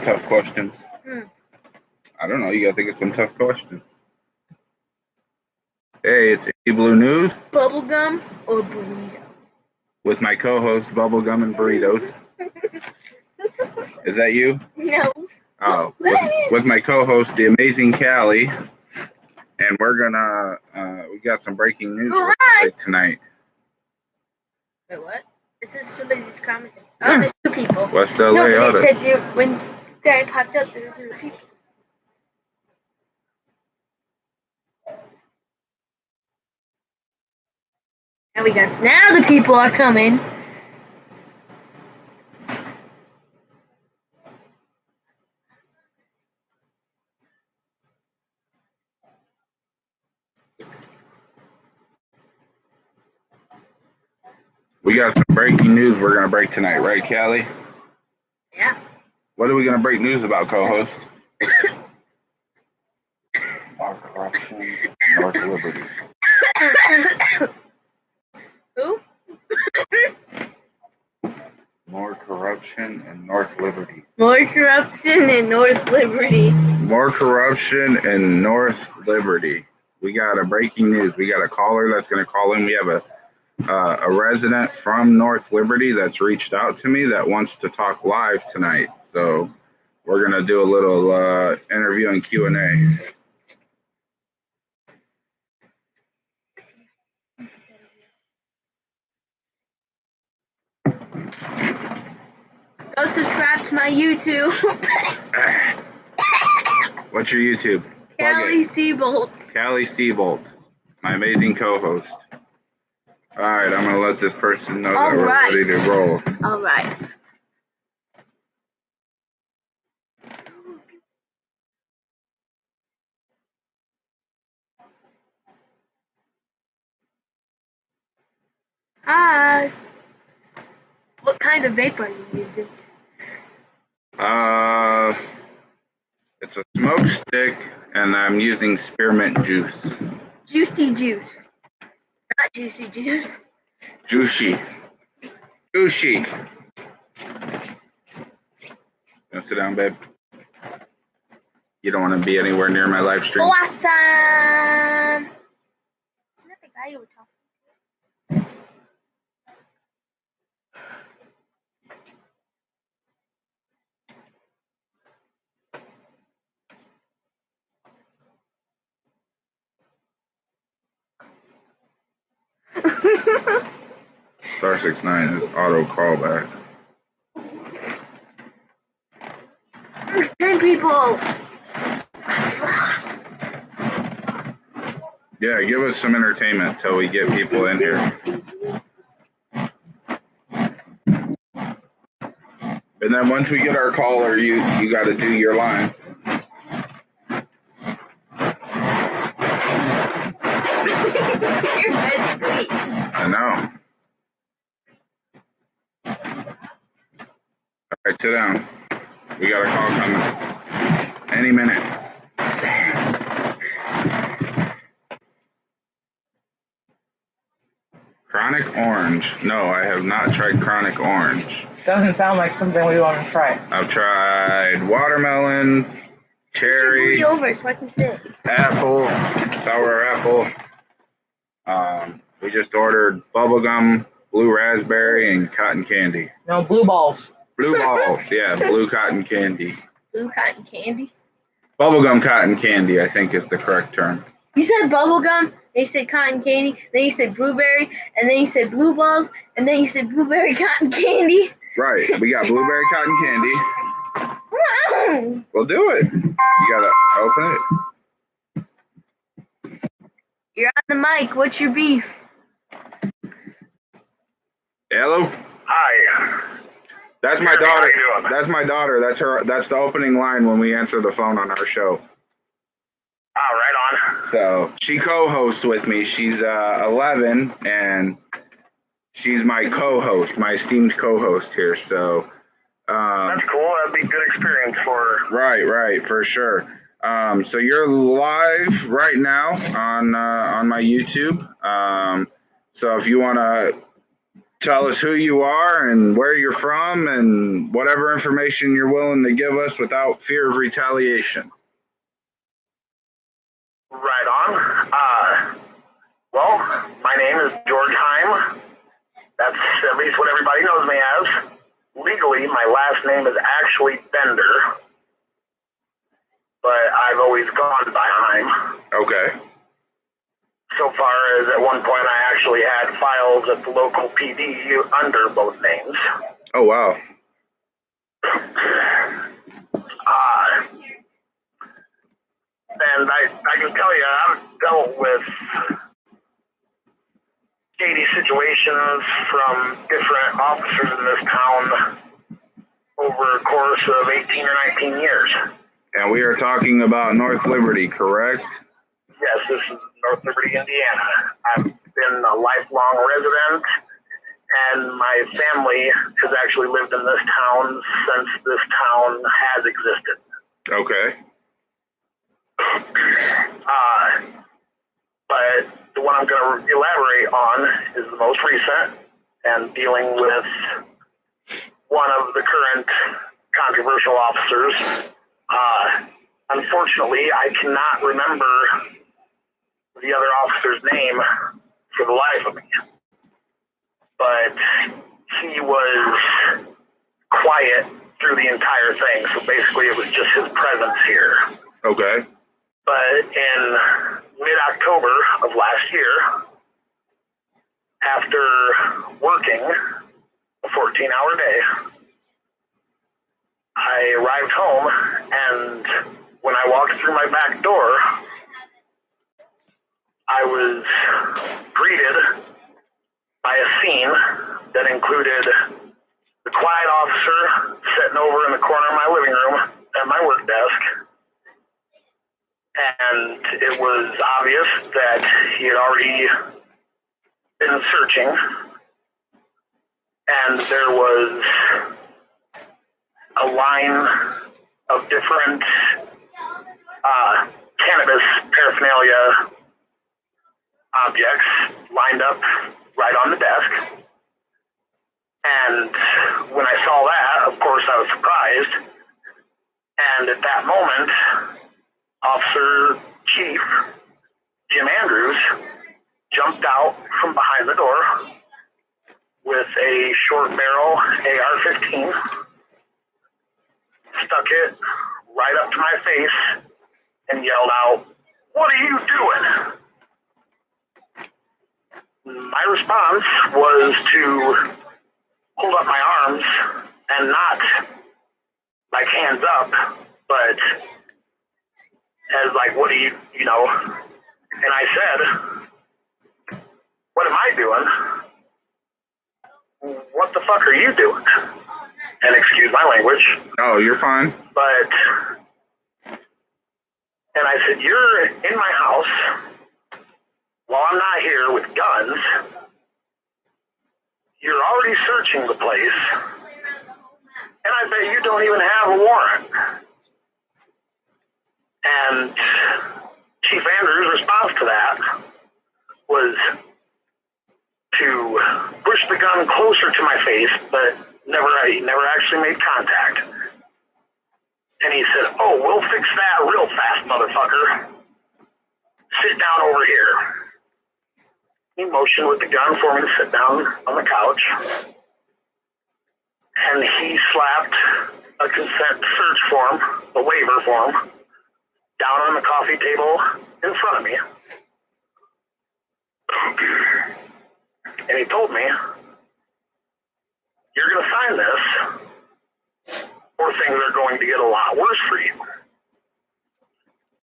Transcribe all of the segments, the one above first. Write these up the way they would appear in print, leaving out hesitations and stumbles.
tough questions. I don't know. You gotta think of some tough questions. Hey, it's A Blue News. Bubblegum or burritos? With my co-host, Bubblegum and Burritos. Is that you? No. Oh, with my co-host, the amazing Callie. And we're gonna, we got some breaking news tonight. Wait, what? It says somebody's commenting. Oh, there's two people. West LA No, but it says when Dad popped up, there were two people. Now the people are coming. We got some breaking news we're gonna break tonight, right, Callie? Yeah. What are we gonna break news about, co-host? More corruption, North Liberty. Who? More corruption and North Liberty. More corruption in North Liberty. More corruption in North Liberty. We got a breaking news. We got a caller that's going to call in. We have a resident from North Liberty that's reached out to me that wants to talk live tonight. So we're going to do a little interview and Q&A. Go subscribe to my YouTube. What's your YouTube? Callie Seabolt. Callie Seabolt, my amazing co-host. All right, I'm going to let this person know that we're ready to roll. All right. Hi. What kind of vape are you using? It's a smoke stick, and I'm using spearmint juice. Juicy juice. Not juicy juice. Juicy. Juicy. Gonna sit down, babe? You don't want to be anywhere near my live stream. Awesome. Isn't that the guy you were talking to? Star 69 is auto callback. 10 people. Yeah, give us some entertainment till we get people in here. And then once we get our caller, you got to do your line. Your head squeak. I know. All right, sit down. We got a call coming any minute. Chronic Orange. No, I have not tried Chronic Orange. Doesn't sound like something we want to try. I've tried watermelon, cherry, Put your booty over so I can sit. apple, sour apple. We just ordered bubblegum, blue raspberry, and cotton candy. No, blue balls. Blue balls, yeah, blue cotton candy. Blue cotton candy? Bubblegum cotton candy, I think is the correct term. You said bubblegum, then you said cotton candy, then you said blueberry, and then you said blue balls, and then you said blueberry cotton candy. Right, we got blueberry cotton candy. We'll do it. You gotta open it. You're on the mic. What's your beef? Hello? Hi. That's my daughter. How you doing? That's my daughter. That's her. That's the opening line when we answer the phone on our show. Oh, right on. So she co-hosts with me. She's 11, and she's my co-host, my esteemed co-host here. So that's cool. That'd be a good experience for her. Right, for sure. So you're live right now on my YouTube. So if you want to tell us who you are and where you're from and whatever information you're willing to give us without fear of retaliation. Right on. Well, my name is George Heim. That's at least what everybody knows me as. Legally, my last name is actually Bender, but I've always gone by Heim. Okay. So far as at one point I actually had files at the local PD under both names. Oh, wow. And I can tell you, I've dealt with shady situations from different officers in this town over a course of 18 or 19 years. And we are talking about North Liberty, correct? Yes, this is North Liberty, Indiana. I've been a lifelong resident, and my family has actually lived in this town since this town has existed. Okay. But the one I'm going to elaborate on is the most recent, and dealing with one of the current controversial officers. Unfortunately, I cannot remember the other officer's name for the life of me. But he was quiet through the entire thing, so basically it was just his presence here. Okay. But in mid-October of last year, after working a 14-hour day, I arrived home, and when I walked through my back door, I was greeted by a scene that included the quiet officer sitting over in the corner of my living room at my work desk. And it was obvious that he had already been searching. And there was a line of different cannabis paraphernalia objects lined up right on the desk. And when I saw that, of course, I was surprised. And at that moment, Officer Chief Jim Andrews jumped out from behind the door with a short barrel AR-15, stuck it right up to my face, and yelled out, "What are you doing?" My response was to hold up my arms and not like hands up, but as like, what do you know? And I said, "What am I doing? What the fuck are you doing?" And excuse my language. Oh, you're fine. But, and I said, "You're in my house while I'm not here with guns. You're already searching the place. And I bet you don't even have a warrant." And Chief Andrews' response to that was to push the gun closer to my face, but he never actually made contact. And he said, "Oh, we'll fix that real fast, motherfucker. Sit down over here." He motioned with the gun for me to sit down on the couch. And he slapped a consent search form, a waiver form, down on the coffee table in front of me. And he told me, "You're going to sign this, or things are going to get a lot worse for you."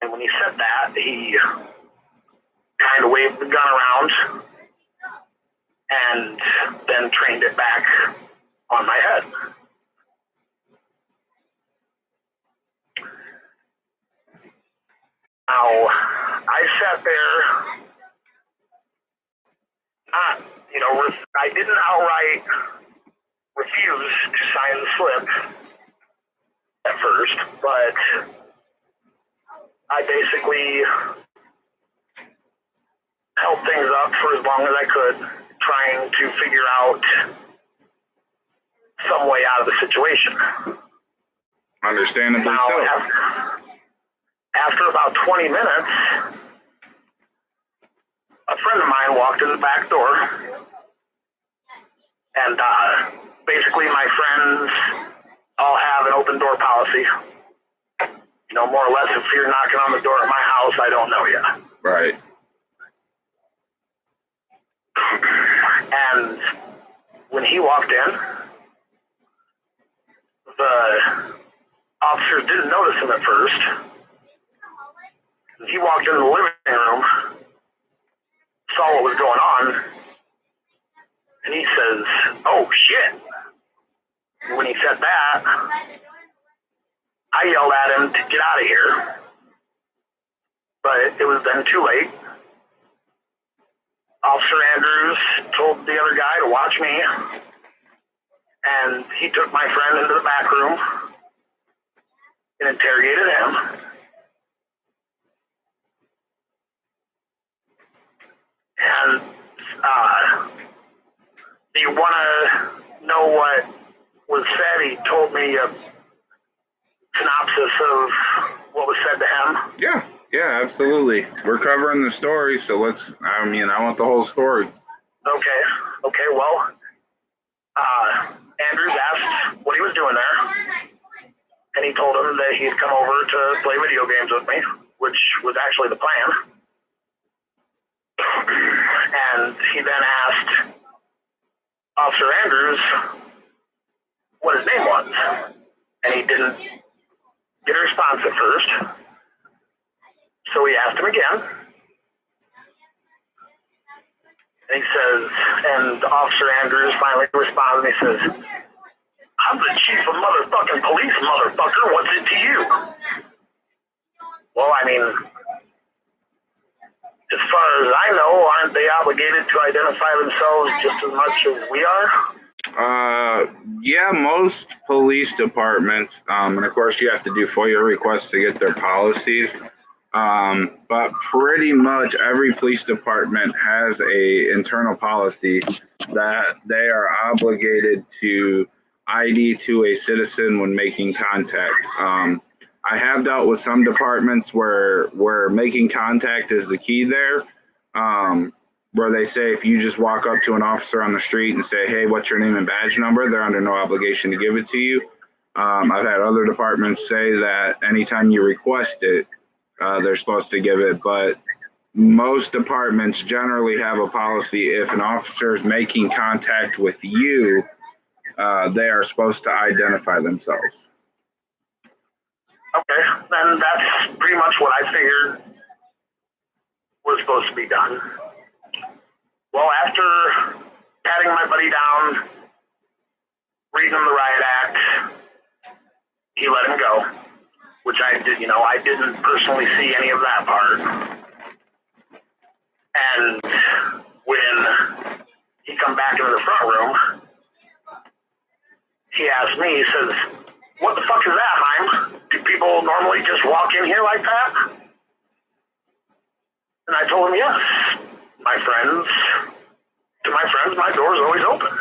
And when he said that, he kind of waved the gun around and then trained it back on my head. Now, I sat there, I didn't outright refuse to sign the slip at first, but I basically held things up for as long as I could, trying to figure out some way out of the situation. Understandably Now, so. after about 20 minutes, a friend of mine walked in the back door, and basically my friends all have an open door policy. You know, more or less, if you're knocking on the door at my house, I don't know you. Right. And when he walked in, the officers didn't notice him at first. He walked into the living room, saw what was going on, and he says, "Oh, shit." And when he said that, I yelled at him to get out of here, but it was then too late. Officer Andrews told the other guy to watch me, and he took my friend into the back room and interrogated him. And do you want to know what was said? He told me a synopsis of what was said to him. Yeah. Yeah, absolutely. We're covering the story, so I want the whole story. Okay, well, Andrews asked what he was doing there, and he told him that he'd come over to play video games with me, which was actually the plan. And he then asked Officer Andrews what his name was, and he didn't get a response at first. So he asked him again, and he says, and Officer Andrews finally responds, and he says, "I'm the chief of motherfucking police, motherfucker. What's it to you?" Well, I mean, as far as I know, aren't they obligated to identify themselves just as much as we are? Yeah, most police departments, and of course you have to do FOIA requests to get their policies. But pretty much every police department has a internal policy that they are obligated to ID to a citizen when making contact. I have dealt with some departments where making contact is the key there, where they say if you just walk up to an officer on the street and say, "Hey, what's your name and badge number?" they're under no obligation to give it to you. I've had other departments say that anytime you request it, they're supposed to give it, but most departments generally have a policy if an officer is making contact with you, they are supposed to identify themselves. Okay, then that's pretty much what I figured was supposed to be done. Well, after patting my buddy down, reading him the riot act, he let him go, which I did, I didn't personally see any of that part. And when he come back into the front room, he asked me, he says, "What the fuck is that, Heim? Do people normally just walk in here like that?" And I told him, yes. To my friends, my door's always open.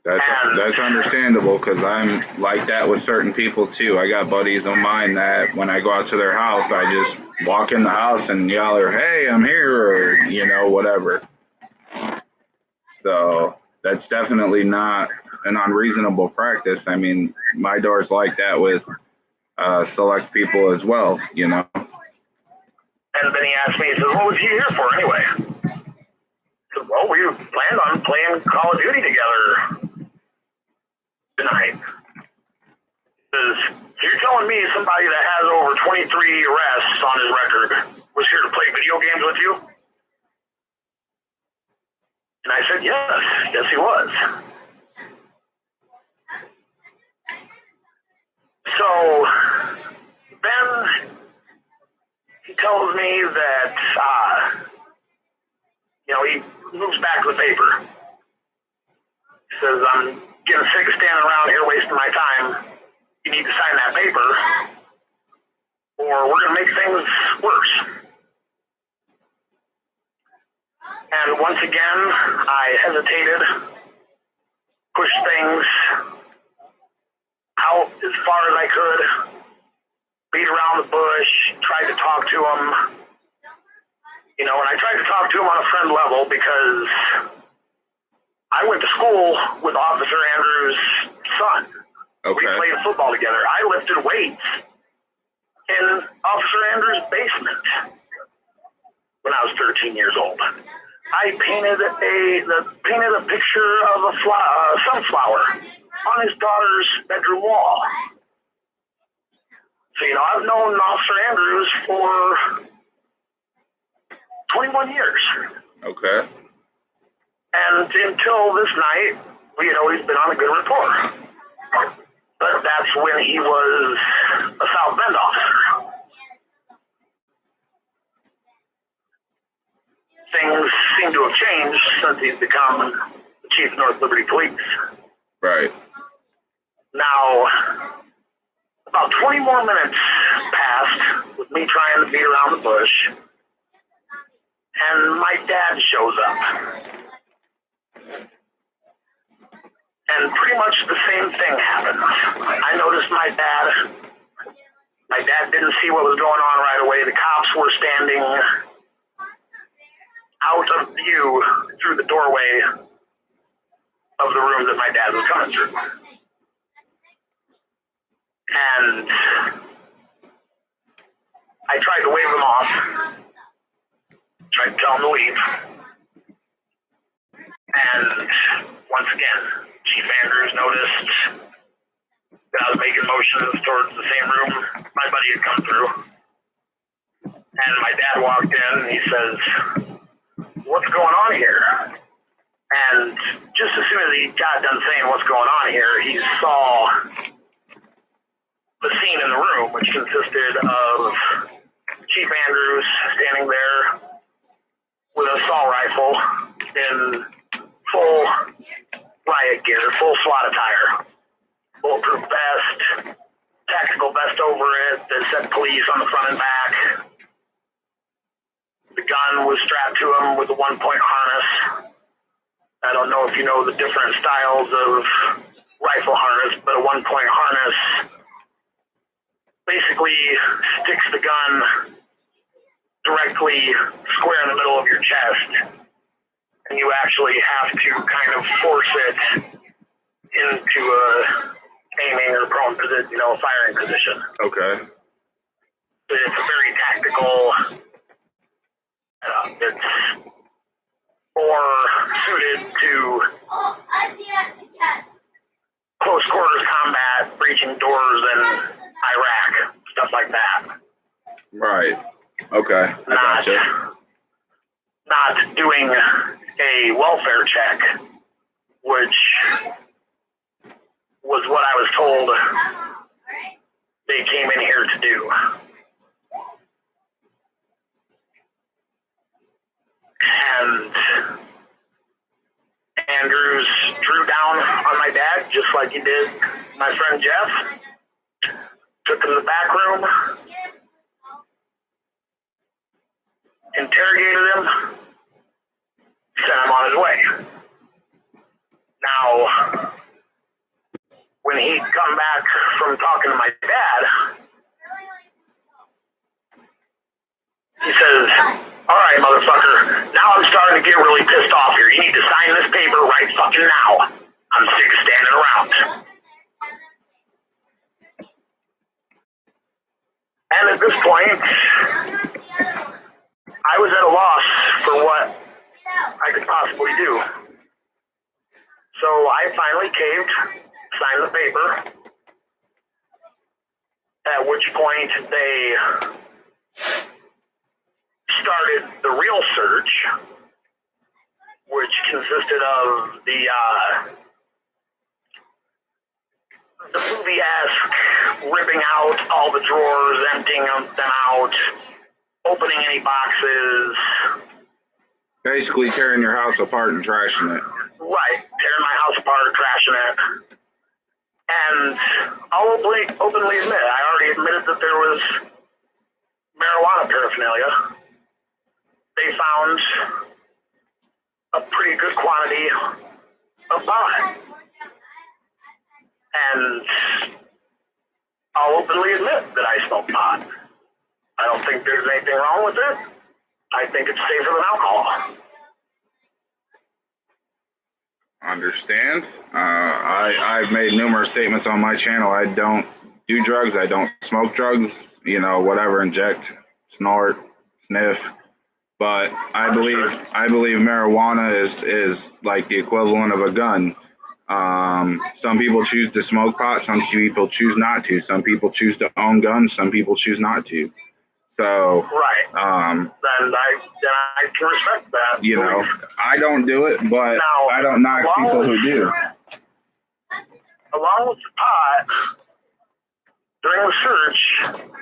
That's understandable, because I'm like that with certain people too. I got buddies of mine that when I go out to their house, I just walk in the house and yell, or "Hey, I'm here," or whatever. So that's definitely not an unreasonable practice. I mean, my door's like that with select people as well. And then he asked me, he says, "What was he here for anyway?" I said, "Well, we planned on playing Call of Duty together tonight." He says, "So you're telling me somebody that has over 23 arrests on his record was here to play video games with you?" And I said, yes, he was. So then he tells me that, he moves back to the paper. He says, "I'm getting sick of standing around here wasting my time. You need to sign that paper, or we're going to make things worse." And once again, I hesitated, pushed things out as far as I could, beat around the bush, tried to talk to him. You know, and I tried to talk to him on a friend level because I went to school with Officer Andrews' son. Okay. We played football together. I lifted weights in Officer Andrews' basement when I was 13 years old. I painted a picture of a sunflower on his daughter's bedroom wall. So, you know, I've known Officer Andrews for 21 years. Okay. And until this night, we had always been on a good rapport. But that's when he was a South Bend officer. Things seem to have changed since he's become the chief of North Liberty Police. Right. Now, about 20 more minutes passed with me trying to beat around the bush, and my dad shows up. And pretty much the same thing happened. I noticed my dad. My dad didn't see what was going on right away. The cops were standing out of view through the doorway of the room that my dad was coming through. And I tried to wave him off, tried to tell him to leave. And once again, Chief Andrews noticed that I was making motions towards the same room my buddy had come through. And my dad walked in and he says, "What's going on here?" And just as soon as he got done saying what's going on here, he saw the scene in the room, which consisted of Chief Andrews standing there with an assault rifle in full riot gear, full SWAT attire, bulletproof vest, tactical vest over it that said police on the front and back. The gun was strapped to him with a one-point harness. I don't know if you know the different styles of rifle harness, but a one-point harness basically sticks the gun directly square in the middle of your chest, and you actually have to kind of force it into a aiming or prone position, you know, firing position. Okay. It's a very tactical setup. It's more suited to close quarters combat, breaching doors in Iraq, stuff like that. Right. Okay. I gotcha. Not doing a welfare check, which was what I was told they came in here to do. And Andrews drew down on my dad, just like he did my friend Jeff. Took him to the back room, interrogated him, sent him on his way. Now, when he'd come back from talking to my dad, he says, "All right, motherfucker, now I'm starting to get really pissed off here. You need to sign this paper right fucking now. I'm sick of standing around." And at this point, I was at a loss for what I could possibly do. So I finally caved, signed the paper, at which point they started the real search, which consisted of the movie-esque ripping out all the drawers, emptying them out, opening any boxes. Basically tearing your house apart and trashing it. Right, tearing my house apart, trashing it. And I'll openly admit, I already admitted that there was marijuana paraphernalia. They found a pretty good quantity of pot. And I'll openly admit that I smoke pot. I don't think there's anything wrong with it. I think it's safer than alcohol. Understand. I've made numerous statements on my channel. I don't do drugs. I don't smoke drugs. You know, whatever, inject, snort, sniff. But I believe marijuana is like the equivalent of a gun. Some people choose to smoke pot. Some people choose not to. Some people choose to own guns. Some people choose not to. So, right. Then I can respect that. You know, I don't do it, but now, I don't knock people who do. Along with the pot, during the search,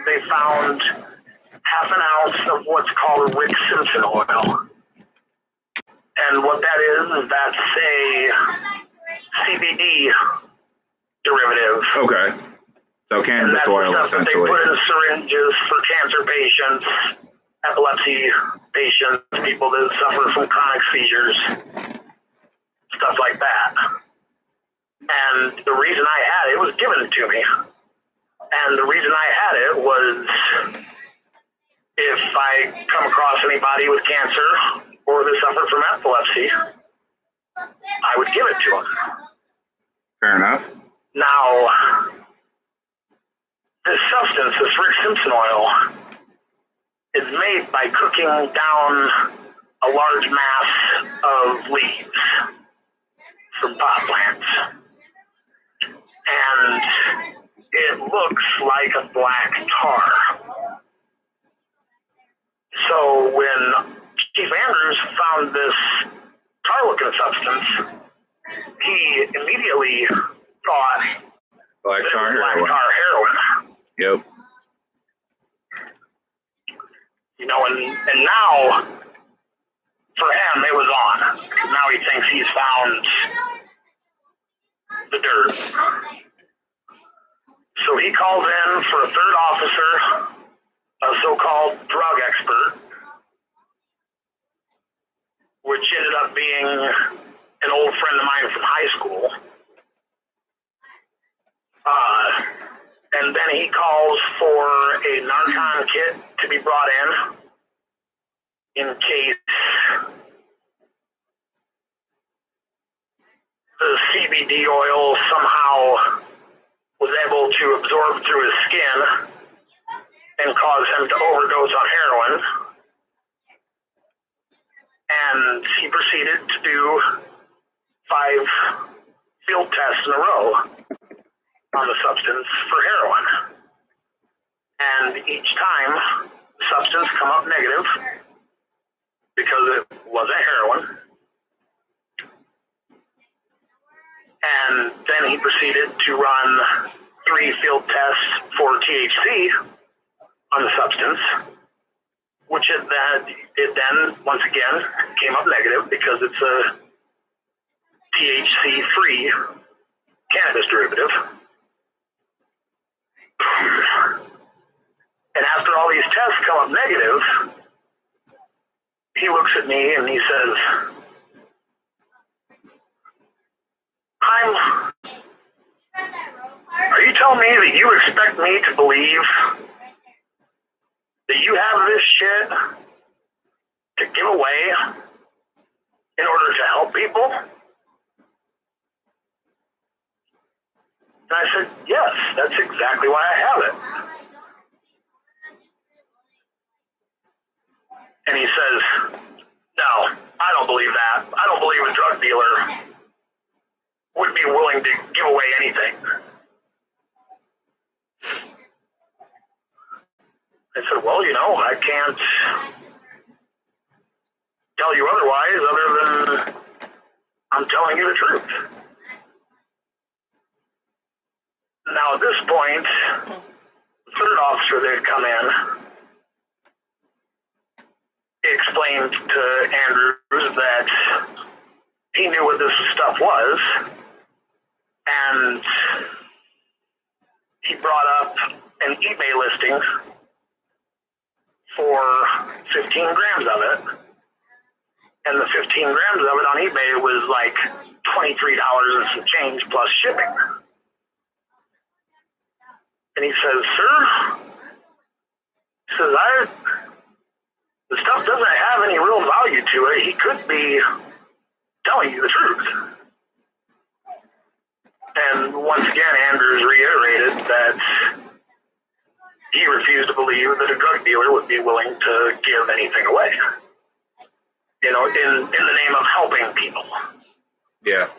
they found half an ounce of what's called Rick Simpson oil. And what that is that's a CBD derivative. Okay. So cannabis oil, and that's the stuff essentially. that they put in syringes for cancer patients, epilepsy patients, people that suffer from chronic seizures, stuff like that. And the reason I had it was given to me. And the reason I had it was if I come across anybody with cancer or that suffered from epilepsy, I would give it to them. Fair enough. Now, this substance, this Rick Simpson oil, is made by cooking down a large mass of leaves from pot plants. And it looks like a black tar. So when Chief Andrews found this tar-looking substance, he immediately thought Black that tar it was black heroin. tar heroin. Yep. You know, and now, for him, it was on. Because now he thinks he's found the dirt. So he calls in for a third officer, a so-called drug expert, which ended up being an old friend of mine from high school. And then he calls for a Narcan kit to be brought in case the CBD oil somehow was able to absorb through his skin and cause him to overdose on heroin. And he proceeded to do 5 field tests in a row on the substance for heroin. And each time, the substance come up negative because it wasn't heroin. And then he proceeded to run 3 field tests for THC on the substance, which it then once again came up negative because it's a THC-free cannabis derivative. And after all these tests come up negative, he looks at me and he says, are you telling me that you expect me to believe that you have this shit to give away in order to help people? And I said, yes, that's exactly why I have it. And he says, no, I don't believe that. I don't believe a drug dealer would be willing to give away anything. I said, well, you know, I can't tell you otherwise other than I'm telling you the truth. Now, at this point, the third officer that had come in explained to Andrews that he knew what this stuff was, and he brought up an eBay listing for 15 grams of it, and the 15 grams of it on eBay was like $23 and some change plus shipping. And he says, sir, he says, the stuff doesn't have any real value to it. He could be telling you the truth. And once again, Andrews reiterated that he refused to believe that a drug dealer would be willing to give anything away. You know, in the name of helping people. Yeah.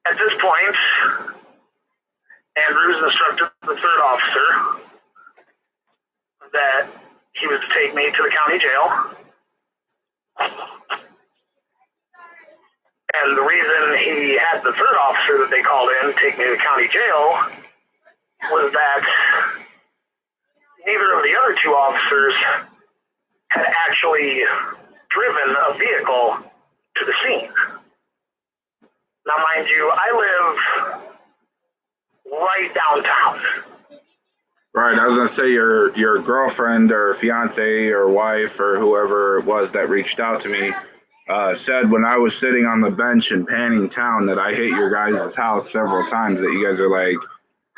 At this point, Andrews instructed the third officer that he was to take me to the county jail. And the reason he had the third officer that they called in take me to the county jail was that neither of the other two officers had actually driven a vehicle to the scene. Now, mind you, I live right downtown. Right. I was gonna say your girlfriend or fiance or wife or whoever it was that reached out to me said when I was sitting on the bench in Panning Town that I hit your guys' house several times. That you guys are like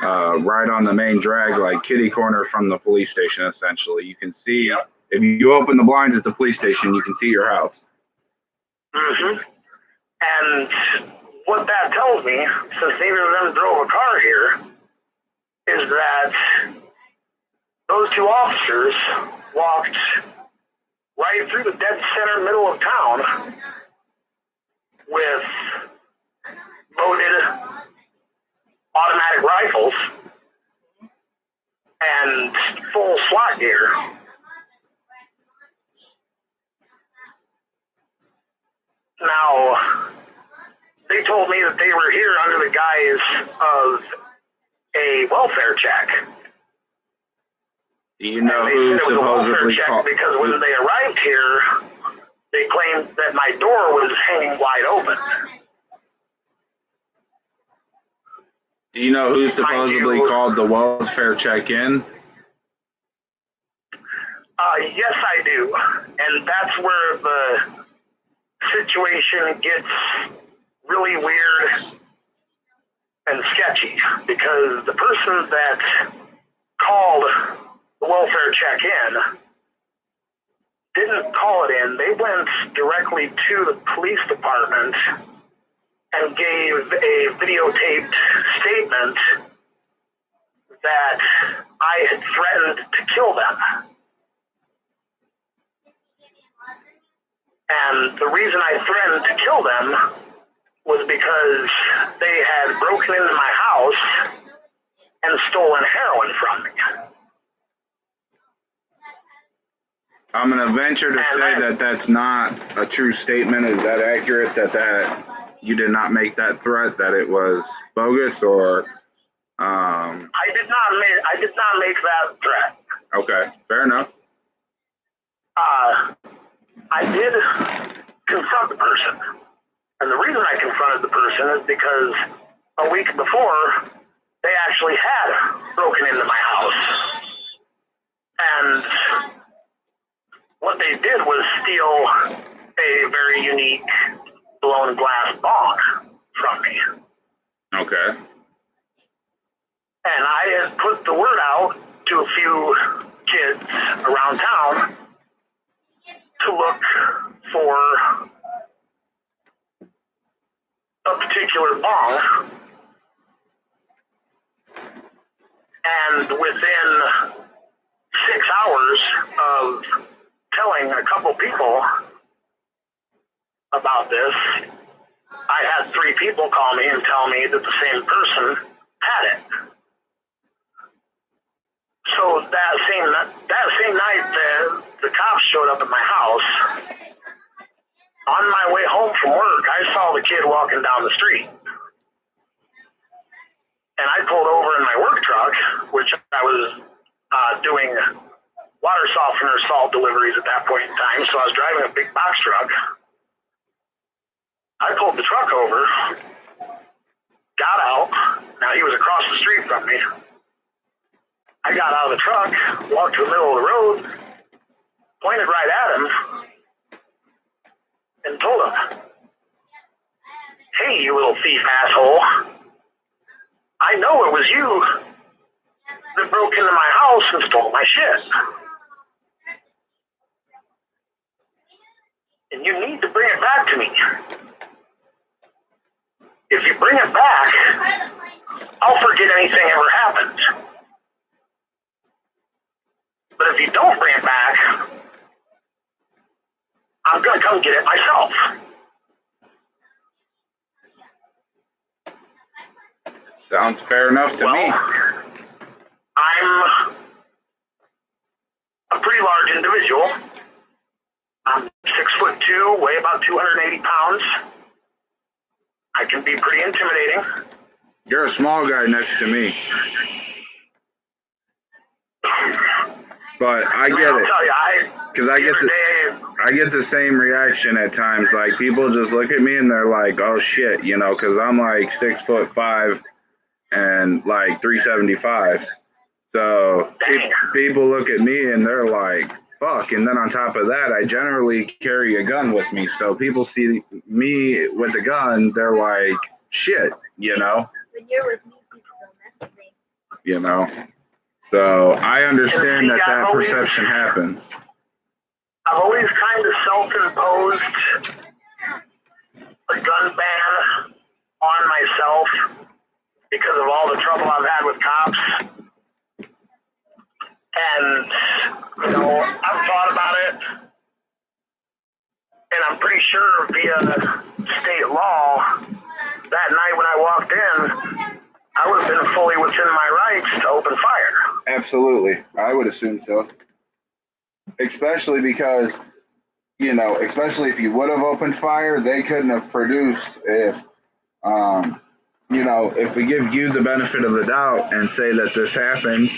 right on the main drag, like kitty corner from the police station. Essentially, you can see if you open the blinds at the police station, you can see your house. Mm-hmm. And what that tells me, since neither of them drove a car here, is that those two officers walked right through the dead center middle of town with loaded automatic rifles and full SWAT gear. Now, they told me that they were here under the guise of a welfare check. Do you know and who they said it was a welfare supposedly check called? because when they arrived here, they claimed that my door was hanging wide open. Do you know who supposedly called the welfare check in? Yes, I do. And that's where the situation gets really weird and sketchy, because the person that called the welfare check in didn't call it in. They went directly to the police department and gave a videotaped statement that I had threatened to kill them. And the reason I threatened to kill them was because they had broken into my house and stolen heroin from me. I'm going to venture to say that that's not a true statement. Is that accurate, that you did not make that threat, that it was bogus, or? I did not make that threat. Okay, fair enough. I did confront the person. And the reason I confronted the person is because a week before, they actually had broken into my house. And what they did was steal a very unique blown glass bong from me. Okay. And I had put the word out to a few kids around town to look for a particular bong. And within 6 hours of telling a couple people about this, I had 3 people call me and tell me that the same person had it. So that same night, the cops showed up at my house. On my way home from work, I saw the kid walking down the street. And I pulled over in my work truck, which I was doing water softener salt deliveries at that point in time, so I was driving a big box truck. I pulled the truck over, got out. Now, he was across the street from me. I got out of the truck, walked to the middle of the road, pointed right at him and told him, "Hey, you little thief asshole. I know it was you that broke into my house and stole my shit. And you need to bring it back to me. If you bring it back, I'll forget anything ever happened. But if you don't bring it back, I'm going to come get it myself." Sounds fair enough to me. I'm a pretty large individual. I'm 6'2", weigh about 280 pounds. I can be pretty intimidating. You're a small guy next to me. But I get I'll it. tell you, Because I get the same reaction at times. Like, people just look at me and they're like, "Oh shit," you know, because I'm like 6'5" and like 375. So people look at me and they're like, "Fuck." And then on top of that, I generally carry a gun with me. So people see me with a gun, they're like, "Shit," you know. When you're with me, people don't mess with me. You know. So I understand that perception happens. I've always kind of self-imposed a gun ban on myself because of all the trouble I've had with cops. And, you know, I've thought about it, and I'm pretty sure via state law, that night when I walked in, I would have been fully within my rights to open fire. Absolutely. I would assume so. Especially because, you know, especially if you would have opened fire, they couldn't have produced if, you know, if we give you the benefit of the doubt and say that this happened,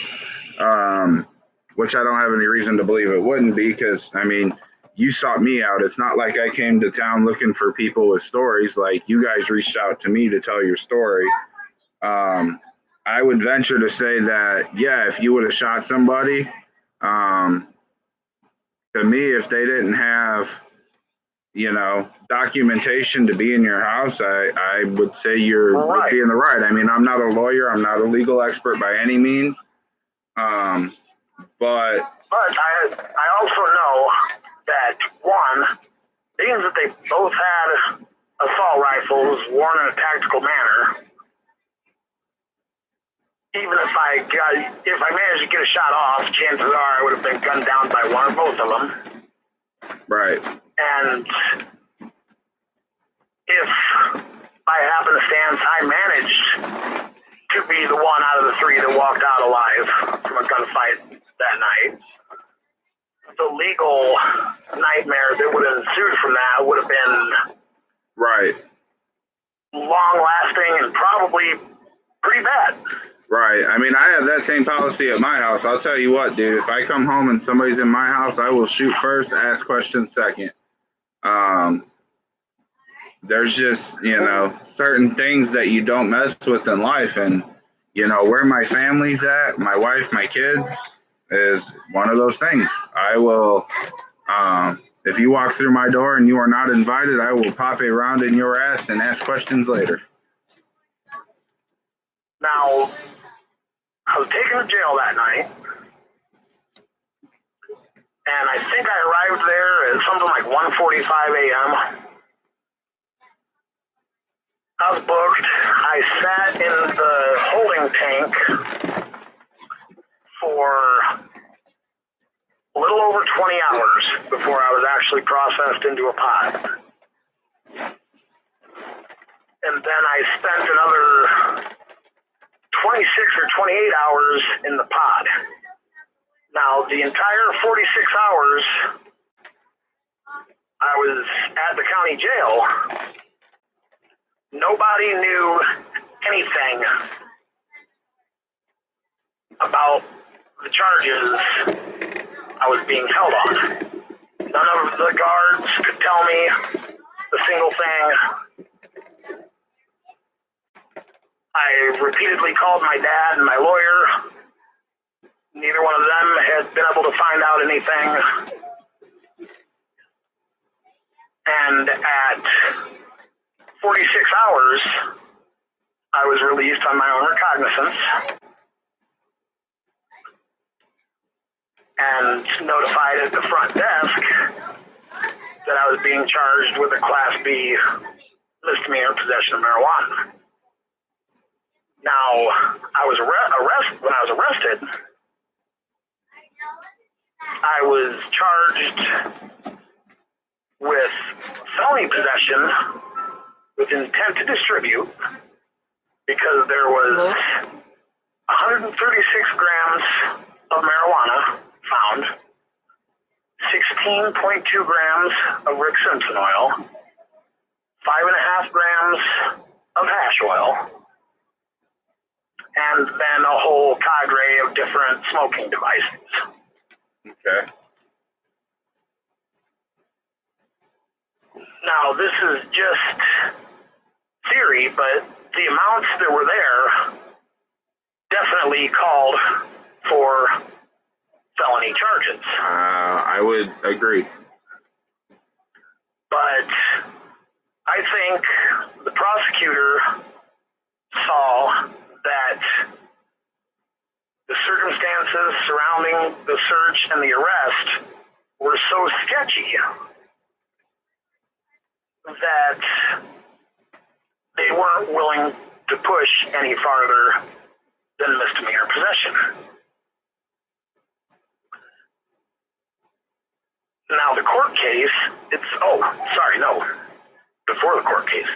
which I don't have any reason to believe it wouldn't be, because, I mean, you sought me out. It's not like I came to town looking for people with stories. Like, you guys reached out to me to tell your story. I would venture to say that, yeah, if you would have shot somebody, to me, if they didn't have, you know, documentation to be in your house, I would say would be in the right. I mean, I'm not a lawyer. I'm not a legal expert by any means. But I also know that, one, being that they both had assault rifles worn in a tactical manner, even if I managed to get a shot off, chances are I would have been gunned down by one or both of them. right. And if by happenstance I managed to be the one out of the three that walked out alive from a gunfight that night, the legal nightmare that would have ensued from that would have been Right. long-lasting and probably pretty bad. Right. I mean, I have that same policy at my house. I'll tell you what, dude, if I come home and somebody's in my house, I will shoot first, ask questions second. There's just, you know, certain things that you don't mess with in life. And, you know, where my family's at, my wife, my kids, is one of those things. I will, if you walk through my door and you are not invited, I will pop a round in your ass and ask questions later. Now, I was taken to jail that night, and I think I arrived there at something like 1:45 a.m. I was booked. I sat in the holding tank for a little over 20 hours before I was actually processed into a pod. And then I spent another 26 or 28 hours in the pod. Now, the entire 46 hours I was at the county jail, nobody knew anything about the charges I was being held on. None of the guards could tell me a single thing. I repeatedly called my dad and my lawyer. Neither one of them had been able to find out anything. And at 46 hours, I was released on my own recognizance and notified at the front desk that I was being charged with a Class B misdemeanor possession of marijuana. Now, when I was arrested, I was charged with felony possession with intent to distribute because there was 136 grams of marijuana found, 16.2 grams of Rick Simpson oil, 5.5 grams of hash oil, and then a whole cadre of different smoking devices. Okay. Now, this is just theory, but the amounts that were there definitely called for felony charges. I would agree. But I think the prosecutor saw that the circumstances surrounding the search and the arrest were so sketchy that they weren't willing to push any farther than misdemeanor possession. Now the court case, before the court case.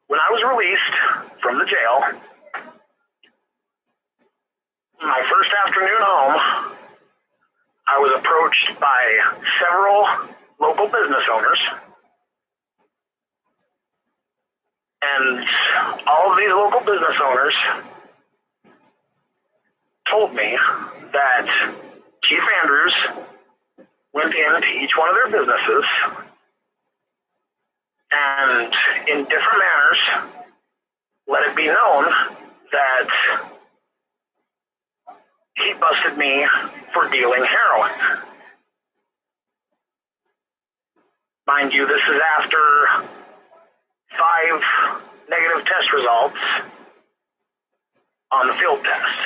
When I was released from the jail, my first afternoon home, I was approached by several local business owners, and all of these local business owners told me that Chief Andrews went into each one of their businesses and in different manners let it be known that he busted me for dealing heroin. Mind you, this is after 5 negative test results on the field test.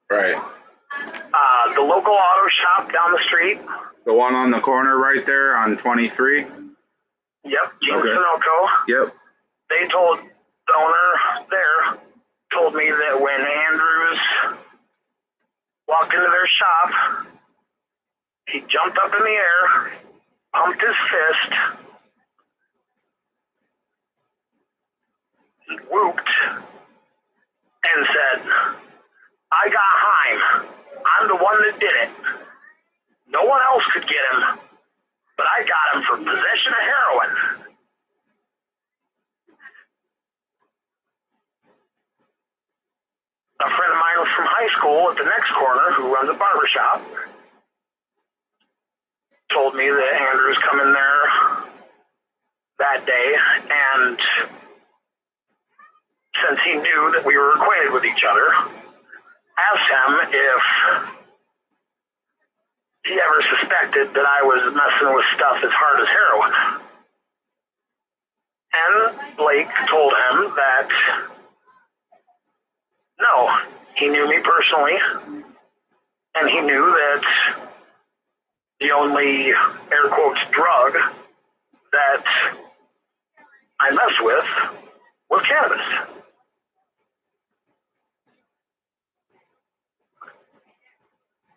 Right. The local auto shop down the street. The one on the corner right there on 23? Yep, Gene Okay. Sunoco. Yep. They told the owner there, told me that when Andrews walked into their shop, he jumped up in the air, pumped his fist, whooped, and said, "I got Haim. I'm the one that did it. No one else could get him, but I got him for possession of heroin." A friend of mine from high school at the next corner who runs a barber shop told me that Andrews come in there that day, and since he knew that we were acquainted with each other, asked him if he ever suspected that I was messing with stuff as hard as heroin. And Blake told him that no, he knew me personally, and he knew that the only, air quotes, drug that I messed with was cannabis.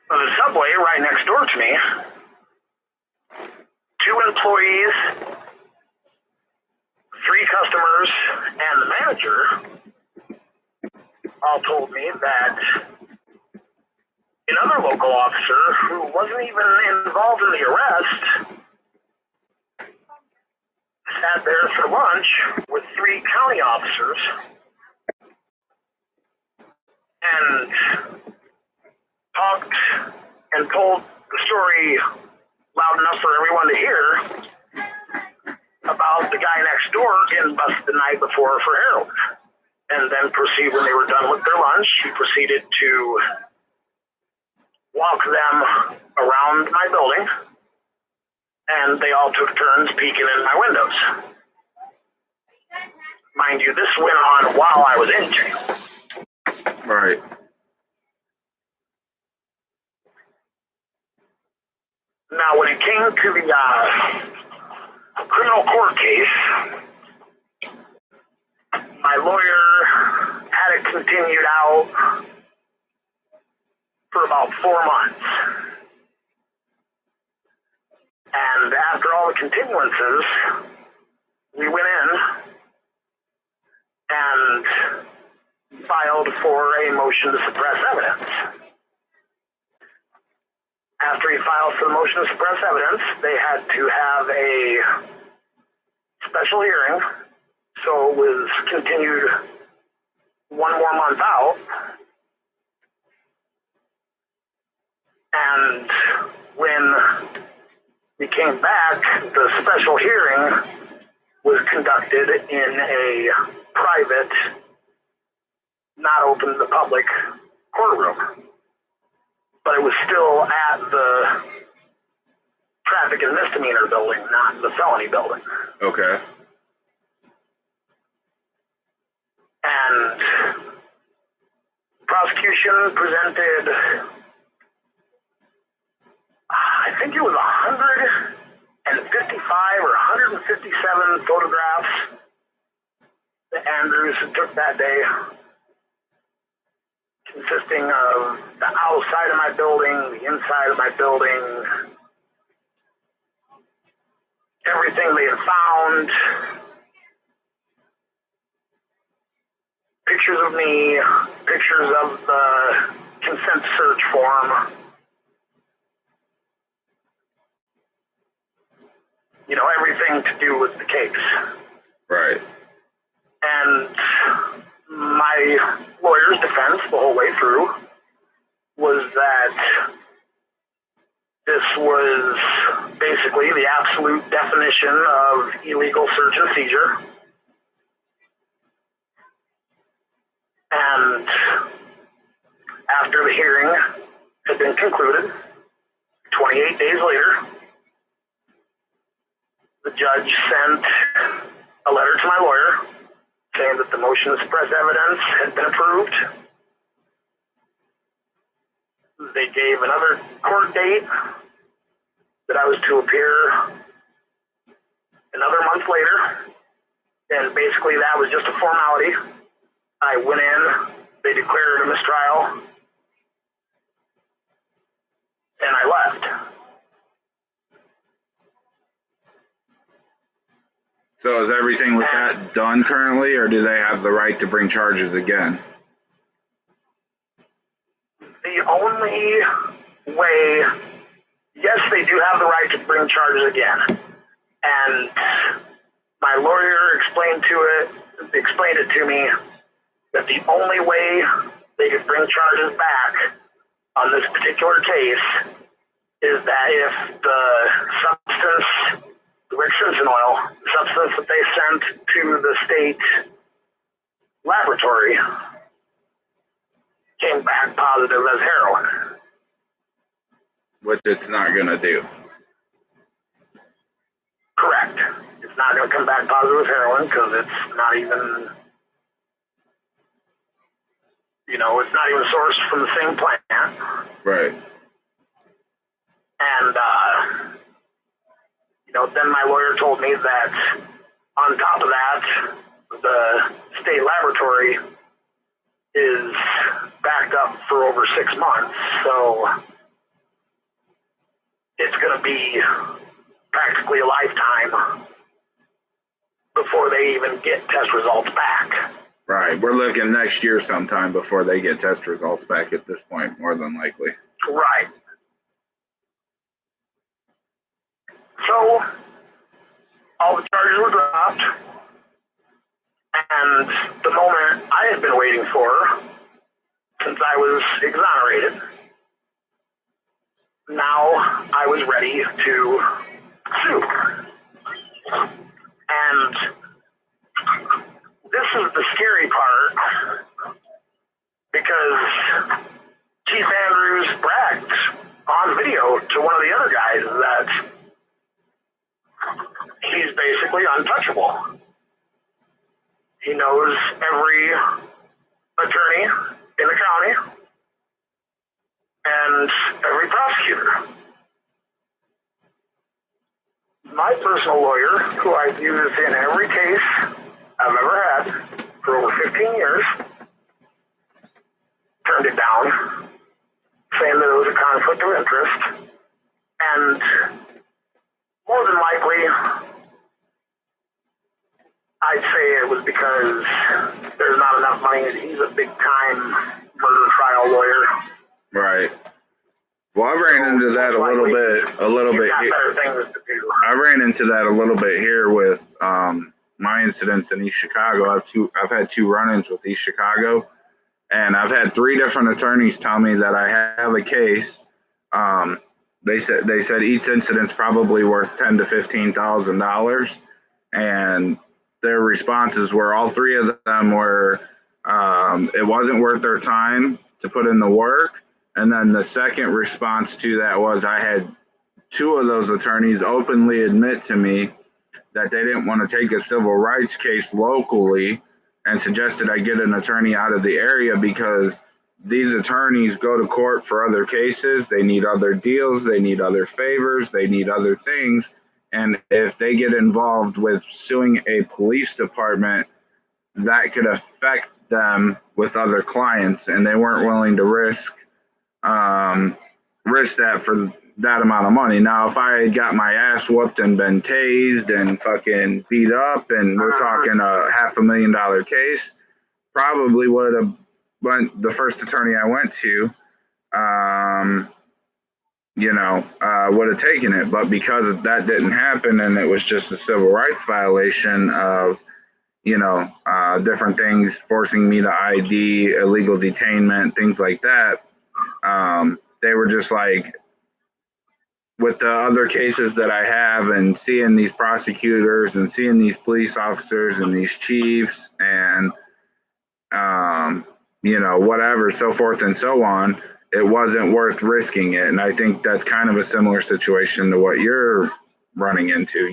The Subway right next door to me, 2 employees, 3 customers, and the manager all told me that another local officer who wasn't even involved in the arrest sat there for lunch with 3 county officers and talked and told the story loud enough for everyone to hear about the guy next door getting busted the night before for heroin. And then when they were done with their lunch, he proceeded to walk them around my building and they all took turns peeking in my windows. Mind you, this went on while I was in jail. Right. Now, when it came to the criminal court case, my lawyer had it continued out for about 4 months. And after all the continuances, we went in and filed for a motion to suppress evidence. After he filed for the motion to suppress evidence, they had to have a special hearing, so it was continued 1 more month out. And when we came back, the special hearing was conducted in a private, not open to the public courtroom. But it was still at the traffic and misdemeanor building, not the felony building. Okay. And prosecution presented, I think it was 155 or 157 photographs that Andrews took that day, consisting of the outside of my building, the inside of my building, everything they had found, pictures of me, pictures of the consent search form, you know, everything to do with the case. Right. And my lawyer's defense the whole way through was that this was basically the absolute definition of illegal search and seizure. And after the hearing had been concluded, 28 days later, the judge sent a letter to my lawyer saying that the motion to suppress evidence had been approved. They gave another court date that I was to appear another month later, and basically that was just a formality. I went in, they declared a mistrial, and I left. So is everything with that done currently, or do they have the right to bring charges again? The only way, yes, they do have the right to bring charges again. And my lawyer explained it to me that the only way they could bring charges back on this particular case is that if the substance, the Richardson oil, the substance that they sent to the state laboratory, came back positive as heroin. Which it's not going to do. Correct. It's not going to come back positive as heroin because it's not even, you know, it's not even sourced from the same plant. Right. And, you know, then my lawyer told me that on top of that, the state laboratory is backed up for over 6 months. So it's going to be practically a lifetime before they even get test results back. Right. We're looking next year sometime before they get test results back at this point, more than likely. Right. So all the charges were dropped, and the moment I had been waiting for since I was exonerated, now I was ready to sue. And this is the scary part, because Chief Andrews bragged on video to one of the other guys that practically untouchable. He knows every attorney in the county and every prosecutor. My personal lawyer, who I've used in every case I've ever had for over 15 years, turned it down, saying that it was a conflict of interest, and more than likely, I'd say it was because there's not enough money. He's a big-time murder trial lawyer. Right. Well, I ran into that a little bit Got here. better things to do. I ran into that a little bit here with my incidents in East Chicago. I've had two run-ins with East Chicago, and I've had three different attorneys tell me that I have a case. They said each incident's probably worth $10,000 to $15,000, and their responses were all three of them were it wasn't worth their time to put in the work. And then the second response to that was I had two of those attorneys openly admit to me that they didn't want to take a civil rights case locally and suggested I get an attorney out of the area because these attorneys go to court for other cases. They need other deals. They need other favors. They need other things. And if they get involved with suing a police department, that could affect them with other clients, and they weren't willing to risk that for that amount of money. Now, if I had got my ass whooped and been tased and fucking beat up, and we're talking a $500,000 case, probably would have went the first attorney I went to, would have taken it. But because that didn't happen, and it was just a civil rights violation of, different things, forcing me to ID, illegal detainment, things like that. They were just like, with the other cases that I have and seeing these prosecutors and seeing these police officers and these chiefs and, whatever, so forth and so on, it wasn't worth risking it. And I think that's kind of a similar situation to what you're running into,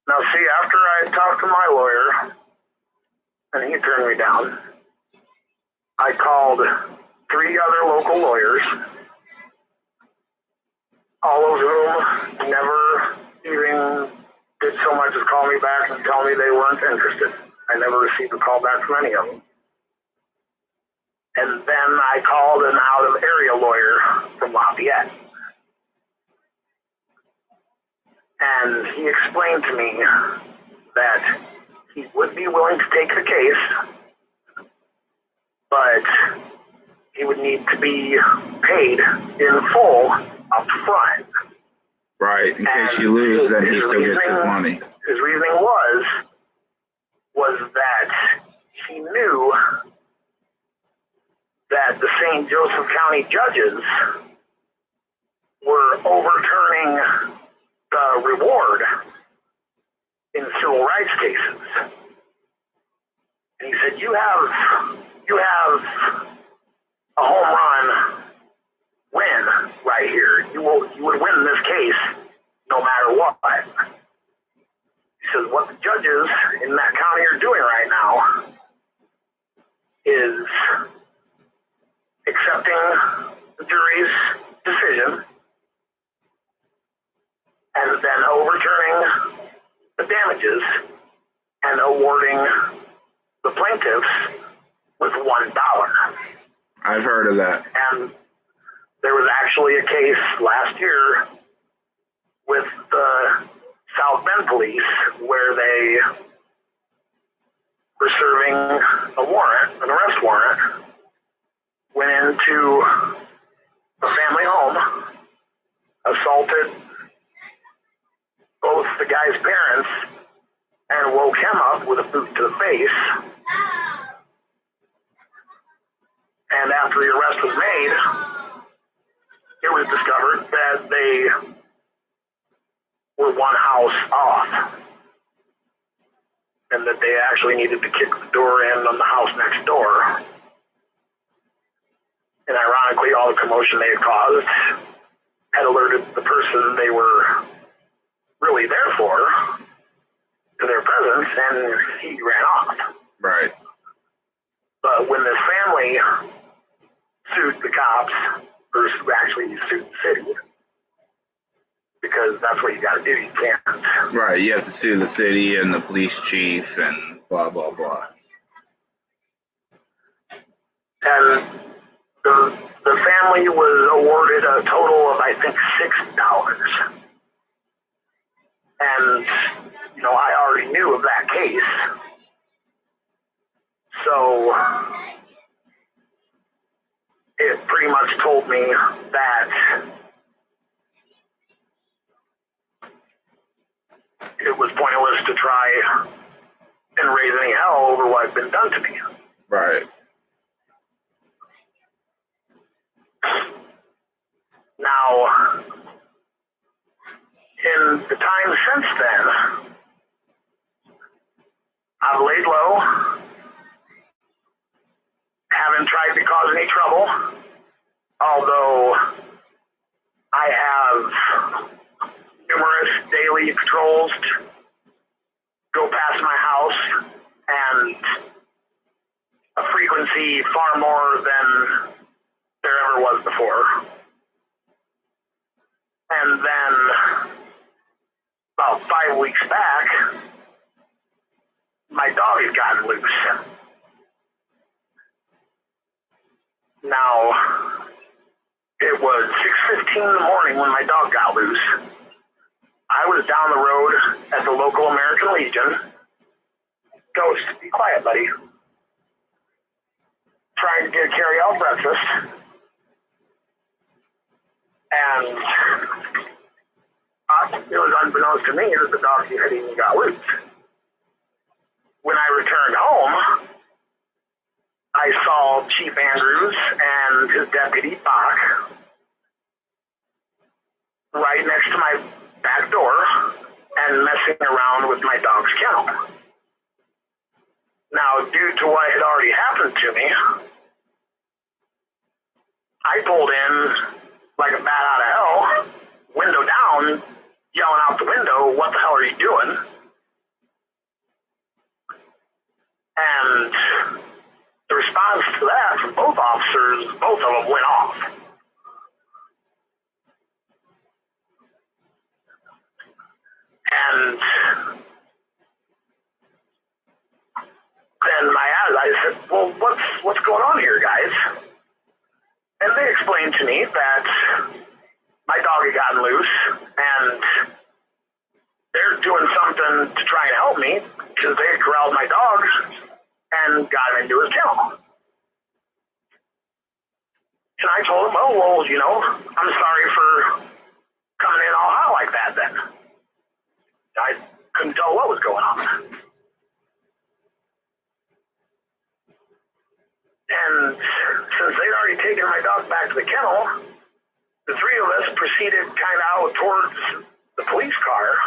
Now, see, after I talked to my lawyer and he turned me down, I called three other local lawyers, all of whom never even did so much as call me back and tell me they weren't interested. I never received a call back from any of them. And then I called an out-of-area lawyer from Lafayette. And he explained to me that he would be willing to take the case, but he would need to be paid in full up front. Right, in case you lose, then he still gets his money. His reasoning was that he knew that the St. Joseph County judges were overturning the reward in civil rights cases. And he said, you have a home run win right here. You would win this case no matter what. He says, what the judges in that county are doing right now is accepting the jury's decision and then overturning the damages and awarding the plaintiffs with $1. I've heard of that. And there was actually a case last year with the South Bend police where they were serving an arrest warrant, went into a family home, assaulted both the guy's parents, and woke him up with a boot to the face. And after the arrest was made, it was discovered that they were one house off, and that they actually needed to kick the door in on the house next door. And ironically, all the commotion they had caused had alerted the person they were really there for to their presence, and he ran off. Right. But when this family sued the cops, or actually sued the city, because that's what you got to do. You can't. Right. You have to sue the city and the police chief and blah blah blah. And the family was awarded a total of, I think, $6. And, I already knew of that case. So it pretty much told me that it was pointless to try and raise any hell over what had been done to me. Right. Now, in the time since then, I've laid low, haven't tried to cause any trouble, although I have numerous daily patrols go past my house, and a frequency far more than there ever was before. And then about 5 weeks back, my dog had gotten loose. Now, it was 6:15 in the morning when my dog got loose. I was down the road at the local American Legion. Ghost, be quiet, buddy. Trying to get carry-out breakfast. And it was unbeknownst to me that the dog had even got loose. When I returned home, I saw Chief Andrews and his deputy, Bach, right next to my back door and messing around with my dog's kennel. Now, due to what had already happened to me, I pulled in like a bat out of hell, window down, yelling out the window, "What the hell are you doing?" And the response to that from both officers, both of them went off. And then I said, "Well, what's going on here, guys?" And they explained to me that my dog had gotten loose, and they're doing something to try and help me because they had corralled my dog and got him into his kennel. And I told him, well, I'm sorry for coming in all hot like that then. I couldn't tell what was going on. And since they'd already taken my dog back to the kennel, the three of us proceeded kind of out towards the police car,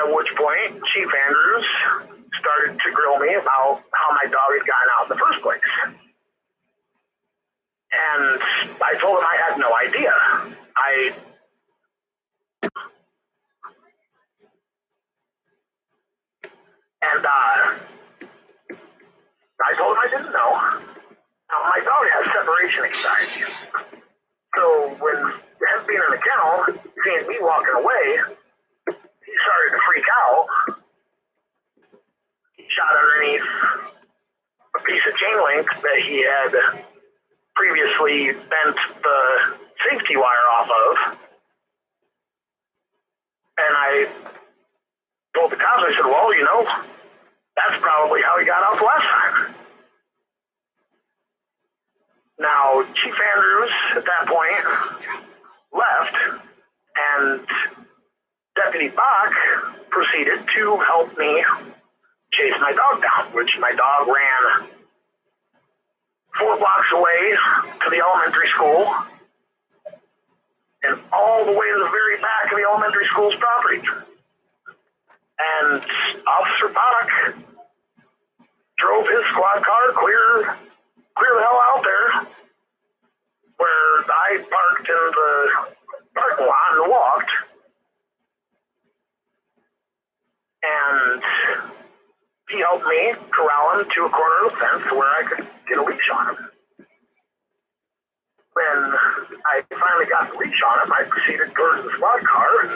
at which point Chief Andrews started to grill me about how my dog had gotten out in the first place. And I told him I had no idea. I told him I didn't know. Now, my dog has separation anxiety. So when him being in the kennel, seeing me walking away, he started to freak out. He shot underneath a piece of chain link that he had previously bent the safety wire off of. And I told the cops, I said, well, that's probably how he got out the last time. Now, Chief Andrews, at that point, left, and Deputy Bach proceeded to help me chase my dog down, which my dog ran 4 blocks away to the elementary school and all the way to the very back of the elementary school's property. And Officer Bach drove his squad car clear the hell out there, where I parked in the parking lot and walked. he helped me corral him to a corner of the fence where I could get a leash on him. When I finally got the leash on him, I proceeded towards the squad car and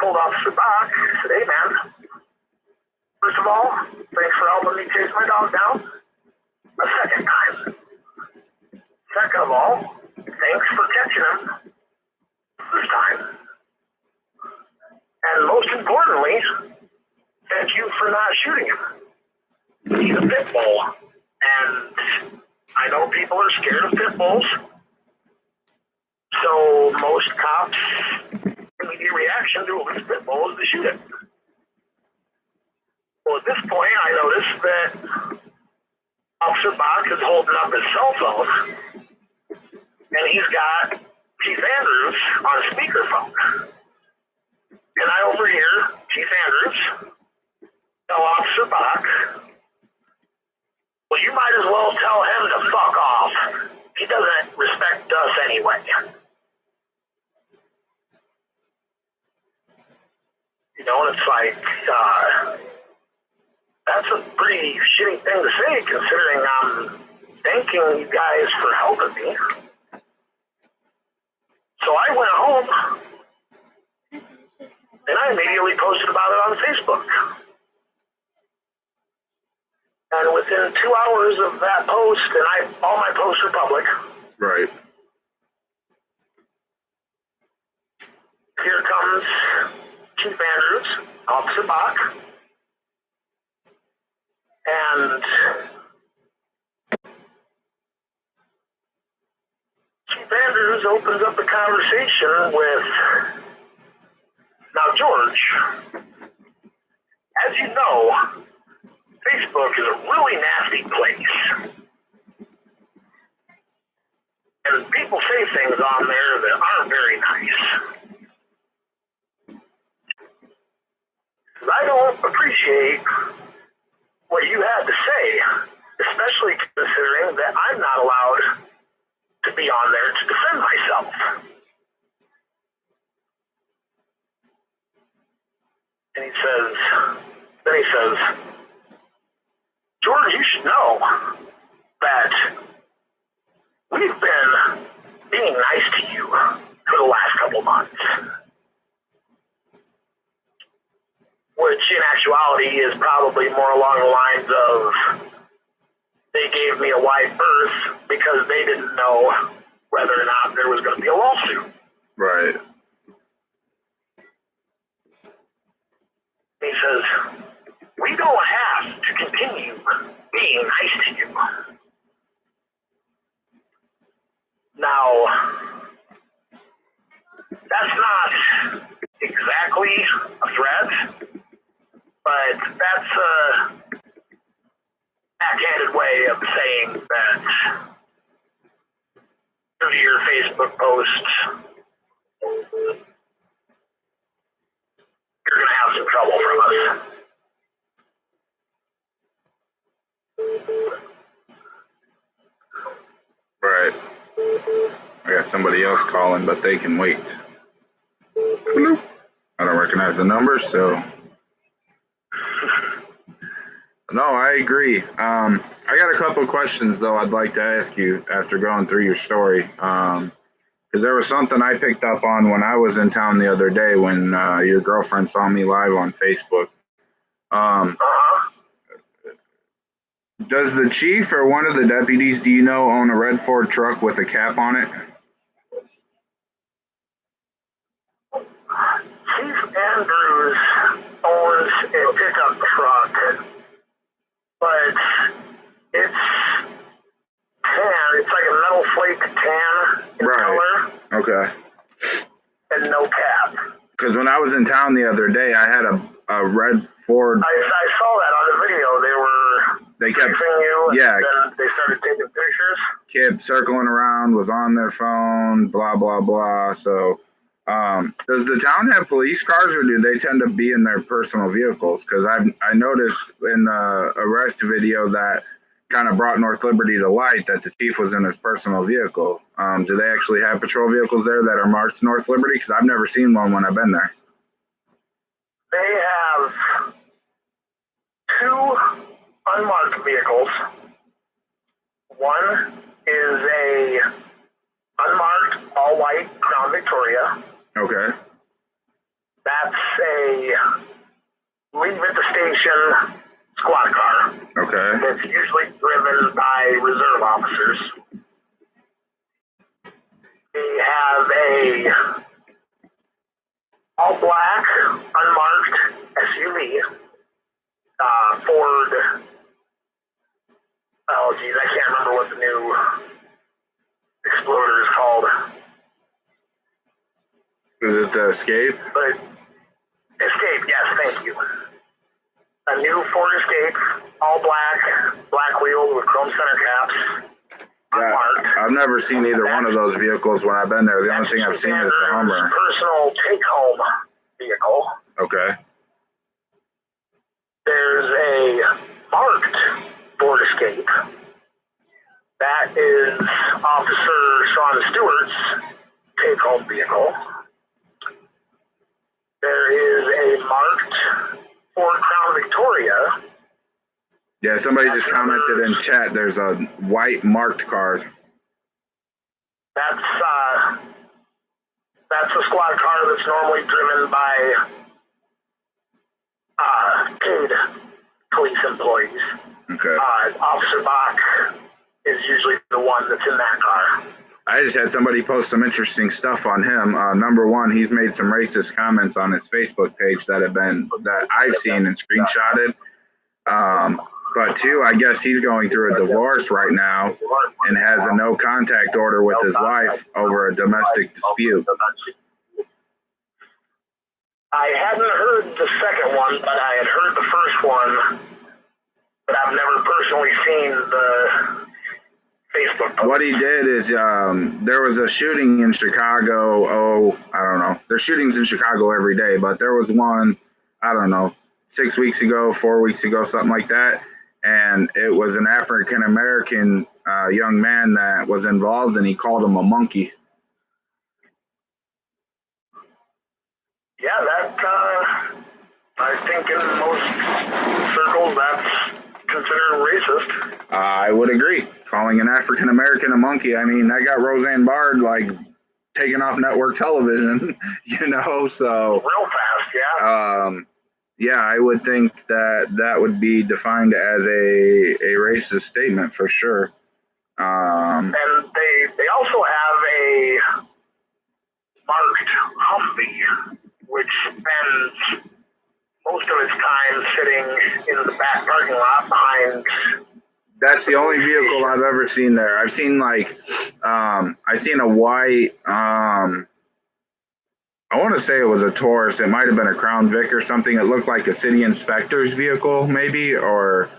told Officer Bach, I said, hey man, first of all, thanks for helping me chase my dog down a second time. Second of all, thanks for catching him this time. And most importantly, thank you for not shooting him. He's a pit bull. And I know people are scared of pit bulls. So most cops' immediate reaction to a loose pit bull is to shoot it. Well, at this point, I noticed that Officer Bach is holding up his cell phone, and he's got Chief Andrews on speakerphone. And I overhear Chief Andrews tell Officer Bach, well, you might as well tell him to fuck off. He doesn't respect us anyway. You know, and it's like, that's a pretty shitty thing to say considering I'm thanking you guys for helping me. So I went home and I immediately posted about it on Facebook. And within 2 hours of that post, and all my posts are public. Right. Here comes Chief Andrews, Officer Bach, and Chief Andrews opens up the conversation with, now George, as you know, Facebook is a really nasty place. And people say things on there that aren't very nice. I don't appreciate what you had to say, especially considering that I'm not allowed to be on there to defend myself. And then he says, George, you should know that we've been being nice to you for the last couple months. Which in actuality is probably more along the lines of they gave me a wide berth because they didn't know whether or not there was going to be a lawsuit. Right. He says, we don't have to continue being nice to you. Now, that's not exactly a threat, but that's a backhanded way of saying that due to your Facebook post, you're going to have some trouble from us. Right. I got somebody else calling, but they can wait. I don't recognize the number, so. No, I agree. I got a couple of questions, though, I'd like to ask you after going through your story. Because there was something I picked up on when I was in town the other day when your girlfriend saw me live on Facebook. Does the chief or one of the deputies, do you know, own a red Ford truck with a cap on it? Chief Andrews owns a pickup truck, but it's tan. It's like a metal flake tan in color. Okay. And no cap. Because when I was in town the other day, I had a red Ford. I saw that on the video. They kept you, and yeah, then they started taking pictures. Kept circling around, was on their phone, blah blah blah. So, does the town have police cars, or do they tend to be in their personal vehicles? Because I noticed in the arrest video that kind of brought North Liberty to light that the chief was in his personal vehicle. Do they actually have patrol vehicles there that are marked North Liberty? Because I've never seen one when I've been there. They have two unmarked vehicles. One is a unmarked all-white Crown Victoria. Okay. That's a leave at the station squad car. Okay. That's usually driven by reserve officers. They have a all black, unmarked SUV, Ford. Oh geez, I can't remember what the new Exploder is called. Is it the Escape? But Escape, yes, thank you. A new Ford Escape, all black, black wheels with chrome center caps. Yeah, Unmarked. I've never seen either one of those vehicles when I've been there. The only thing I've seen is the Hummer. Personal take-home vehicle. Okay. There's a marked Ford Escape. That is Officer Sean Stewart's take-home vehicle. There is a marked Ford Crown Victoria. Yeah, somebody just commented in chat. There's a white marked car. That's a squad car that's normally driven by paid police employees. Okay. Officer Bach is usually the one that's in that car. I just had somebody post some interesting stuff on him. Number one, he's made some racist comments on his Facebook page that I've seen and screenshotted. But two, I guess he's going through a divorce right now and has a no contact order with his wife over a domestic dispute. I hadn't heard the second one, but I had heard the first one, but I've never personally seen the Facebook post. What he did is there was a shooting in Chicago. I don't know. There's shootings in Chicago every day, but there was one, I don't know, 6 weeks ago, 4 weeks ago, something like that. And it was an African-American young man that was involved, and he called him a monkey. Yeah, that, I think in most circles that's considered racist. I would agree. Calling an African-American a monkey, I mean, that got Roseanne Barr, like, taken off network television, you know, so. Real fast, yeah. Yeah, I would think that would be defined as a racist statement for sure. And they also have a marked Humvee, which spends most of its time sitting in the back parking lot behind. That's the only vehicle I've ever seen there. I've seen I've seen a white, I want to say it was a Taurus. It might have been a Crown Vic or something. It looked like a city inspector's vehicle, maybe, or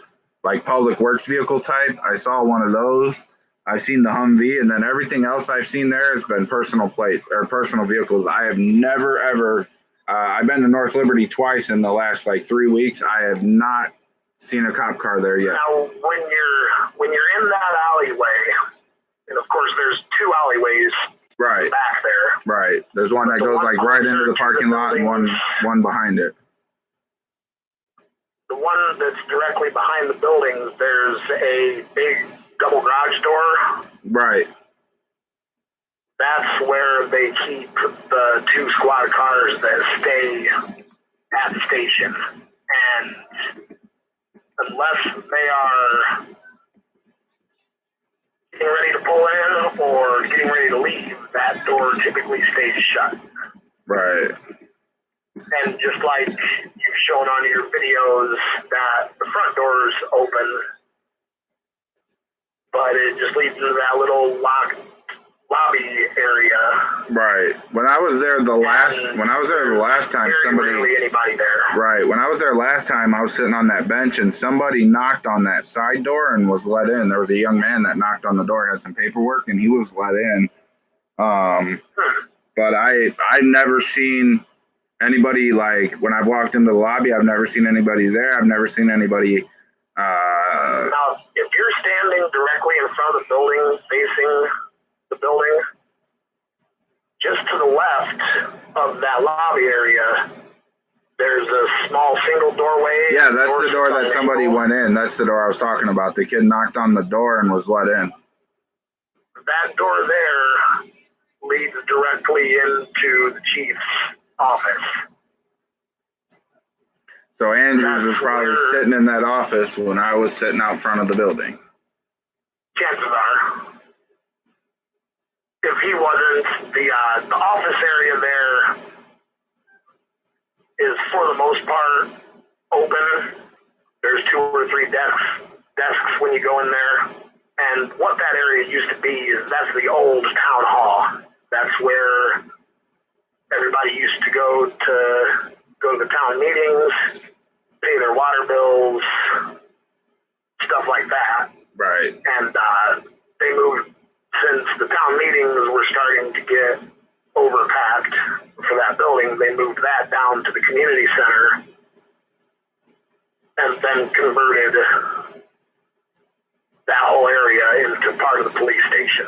like public works vehicle type. I saw one of those. I've seen the Humvee, and then everything else I've seen there has been personal plates or personal vehicles. I have never ever. I've been to North Liberty twice in the last 3 weeks. I have not seen a cop car there yet. Now, when you're in that alleyway, and of course there's two alleyways. Right. Back there. Right. There's one that goes right into the parking lot and one behind it. The one that's directly behind the buildings, there's a big double garage door. Right. That's where they keep the two squad cars that stay at the station. And unless they are getting ready to pull in or getting ready to leave, that door typically stays shut. Right. And just like you've shown on your videos, that the front door's open, but it just leads into that little locked lobby area. Right. When I was there the last time, somebody. Rarely anybody there. Right. When I was there last time, I was sitting on that bench and somebody knocked on that side door and was let in. There was a young man that knocked on the door, had some paperwork, and he was let in. But I've never seen anybody, when I've walked into the lobby, I've never seen anybody there. I've never seen anybody. Now, if you're standing directly in front of the building, facing the building, just to the left of that lobby area, there's a small single doorway. Yeah, that's the door that somebody went in. That's the door I was talking about. The kid knocked on the door and was let in. That door there leads directly into the chief's office. So Andrews was probably sitting in that office when I was sitting out front of the building. Chances are, if he wasn't, the office area there is for the most part open. There's 2 or 3 desks when you go in there. And what that area used to be is that's the old town hall. That's where everybody used to go to the town meetings, pay their water bills, stuff like that. Right. And they moved, since the town meetings were starting to get overpacked for that building, they moved that down to the community center and then converted that whole area into part of the police station.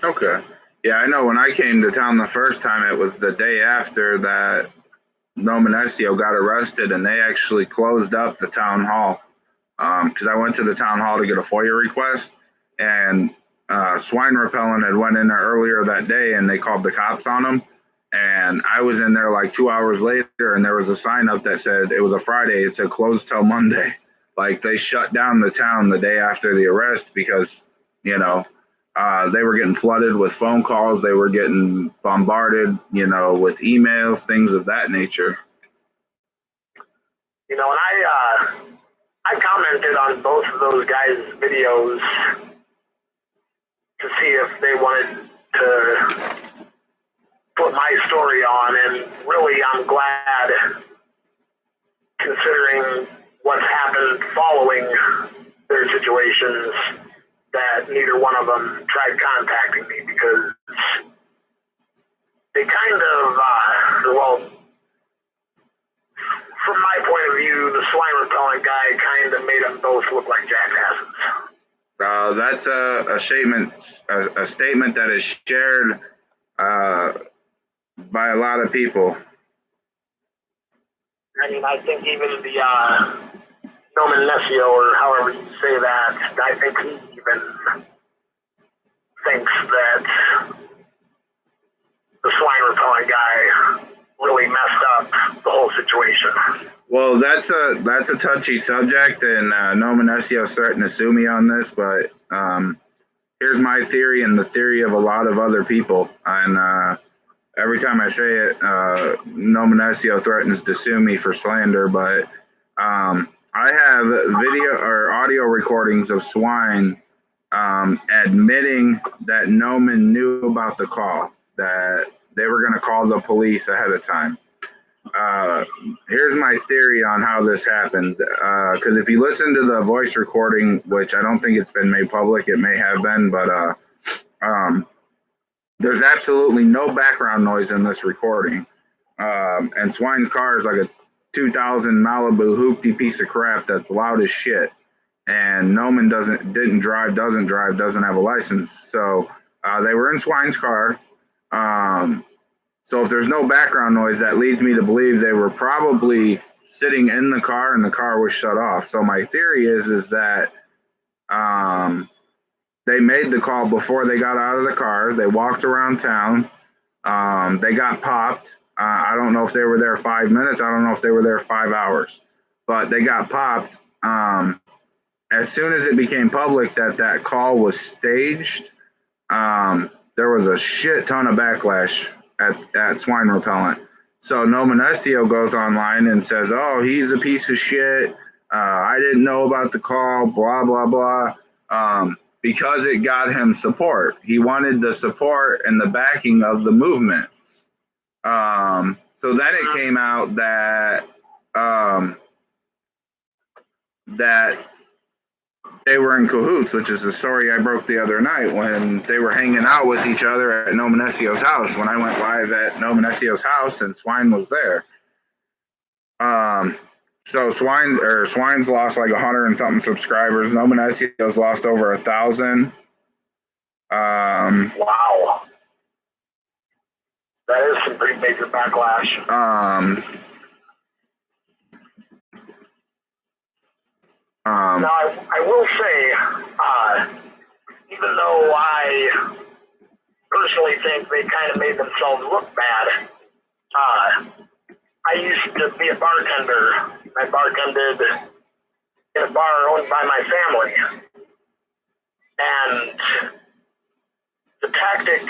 Okay. Yeah, I know when I came to town the first time, it was the day after that Nomenesio got arrested, and they actually closed up the town hall. Because I went to the town hall to get a FOIA request, and swine repellent had went in there earlier that day, and they called the cops on them. And I was in there like 2 hours later, and there was a sign up that said it was a Friday. It said closed till Monday. Like they shut down the town the day after the arrest because, you know, they were getting flooded with phone calls. They were getting bombarded, you know, with emails, things of that nature. You know, and I commented on both of those guys' videos to see if they wanted to put my story on, and really I'm glad, considering what's happened following their situations, that neither one of them tried contacting me, because they kind of, well, from my point of view, the swine repellent guy kind of made them both look like jackasses. That's a statement that is shared by a lot of people. I mean, I think even the Nomenesio, or however you say that, I think he even thinks that the swine repellent guy really messed up the whole situation. Well, that's a touchy subject, and Nomenesio's starting to sue me on this, but here's my theory and the theory of a lot of other people. And every time I say it, Nomenesio threatens to sue me for slander, but I have video or audio recordings of swine admitting that Nomen knew about the call, that they were going to call the police ahead of time. Here's my theory on how this happened. Because if you listen to the voice recording, which I don't think it's been made public, it may have been, but there's absolutely no background noise in this recording. And Swine's car is like a 2000 Malibu hoopty piece of crap that's loud as shit. And Nomen doesn't have a license. So they were in Swine's car. So if there's no background noise, that leads me to believe they were probably sitting in the car and the car was shut off. So my theory is that they made the call before they got out of the car. They walked around town. They got popped. I don't know if they were there 5 minutes. I don't know if they were there 5 hours. But they got popped. As soon as it became public that call was staged, there was a shit ton of backlash at swine repellent. So Nomenesio goes online and says, "Oh, he's a piece of shit. I didn't know about the call. Blah blah blah." Because it got him support. He wanted the support and the backing of the movement. So then it came out that that they were in cahoots, which is the story I broke the other night when they were hanging out with each other at Nomenesio's house. When I went live at Nomenesio's house and Swine was there. So Swine's lost like 100 and something subscribers. Nomenesio's lost over 1,000. Wow. That is some pretty major backlash. Now, I will say, even though I personally think they kind of made themselves look bad, I used to be a bartender. I bartended in a bar owned by my family. And the tactic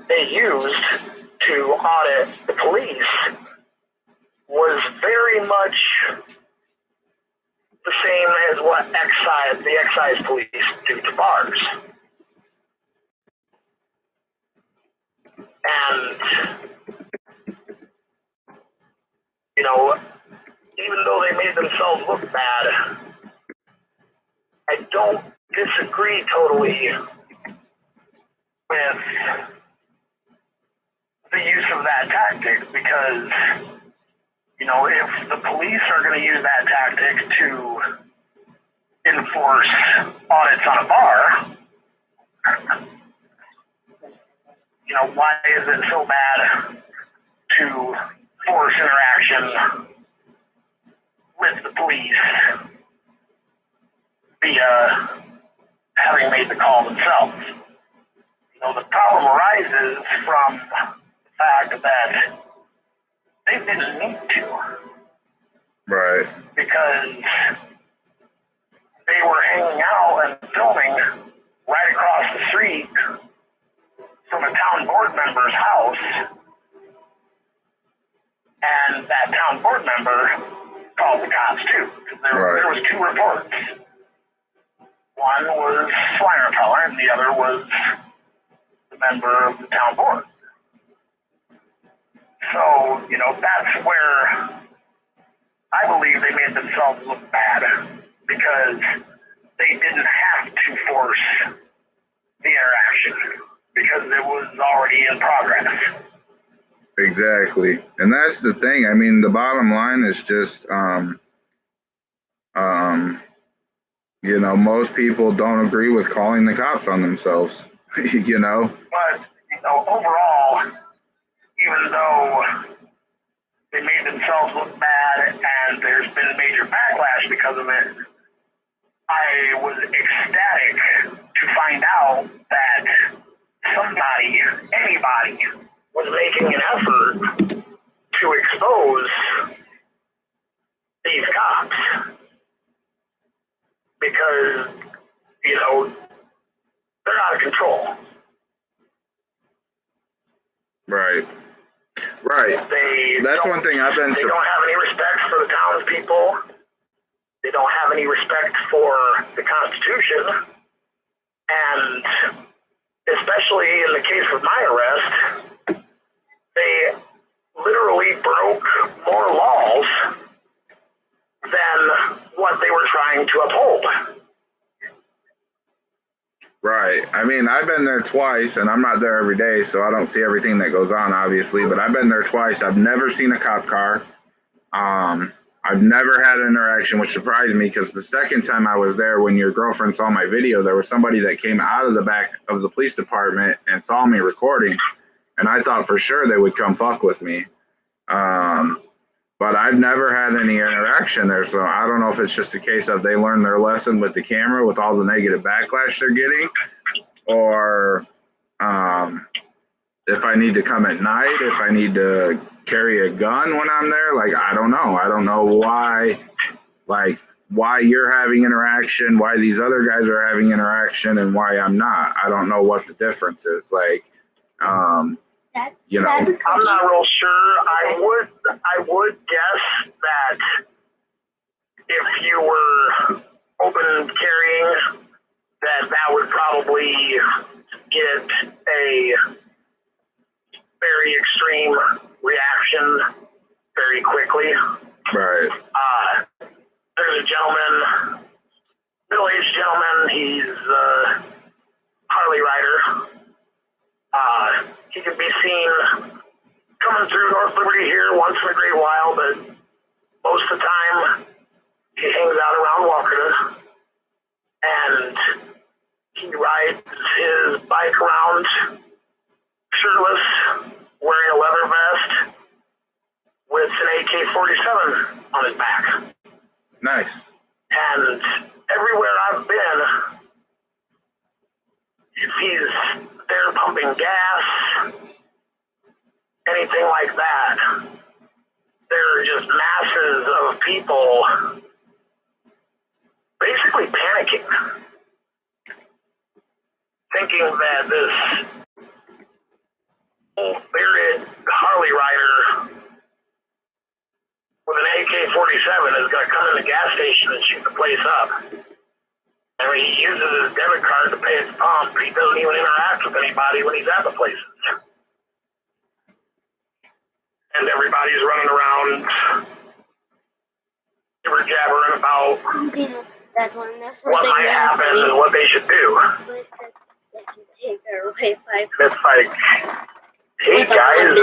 they used to audit the police was very much the same as what the excise police do to bars. And, you know, even though they made themselves look bad, I don't disagree totally with the use of that tactic because, you know, if the police are going to use that tactic to enforce audits on a bar, you know, why is it so bad to force interaction with the police via having made the call themselves? You know, the problem arises from the fact that they didn't need to. Right. Because they were hanging out and filming right across the street from a town board member's house, and that town board member called the cops too. There was two reports. One was swine repellent, and the other was the member of the town board. So, you know, that's where I believe they made themselves look bad, because they didn't have to force the interaction, because it was already in progress. Exactly. And that's the thing. I mean, the bottom line is just, you know, most people don't agree with calling the cops on themselves, you know? But, you know, overall, even though they made themselves look bad and there's been major backlash because of it, I was ecstatic to find out that anybody, was making an effort to expose these cops. Because, you know, they're out of control. Right. Right. That's one thing I've been. They don't have any respect for the townspeople. They don't have any respect for the Constitution. And especially in the case of my arrest, they literally broke more laws than what they were trying to uphold. Right. I mean, I've been there twice, and I'm not there every day, so I don't see everything that goes on, obviously. But I've been there twice. I've never seen a cop car. I've never had an interaction, which surprised me because the second time I was there, when your girlfriend saw my video, there was somebody that came out of the back of the police department and saw me recording, and I thought for sure they would come fuck with me. But I've never had any interaction there, so I don't know if it's just a case of they learned their lesson with the camera, with all the negative backlash they're getting, or if I need to come at night, if I need to carry a gun when I'm there. Like, I don't know. I don't know why, like, why you're having interaction, why these other guys are having interaction, and why I'm not. I don't know what the difference is. Like, you know. I'm not real sure. I would guess that if you were open carrying, that would probably get a very extreme reaction very quickly. Right. There's a gentleman, middle-aged gentleman. He's a Harley rider. He can be seen coming through North Liberty here once in a great while, but most of the time he hangs out around Walkerton, and he rides his bike around shirtless, wearing a leather vest with an AK-47 on his back. Nice. And everywhere I've been, if he's there pumping gas, anything like that, there are just masses of people basically panicking, thinking that this bearded Harley rider with an AK-47 is going to come in the gas station and shoot the place up. I mean, he uses his debit card to pay his pump. He doesn't even interact with anybody when he's at the places. And everybody's running around, jibber-jabbering about what might happen and what they should do. It's like, hey guys,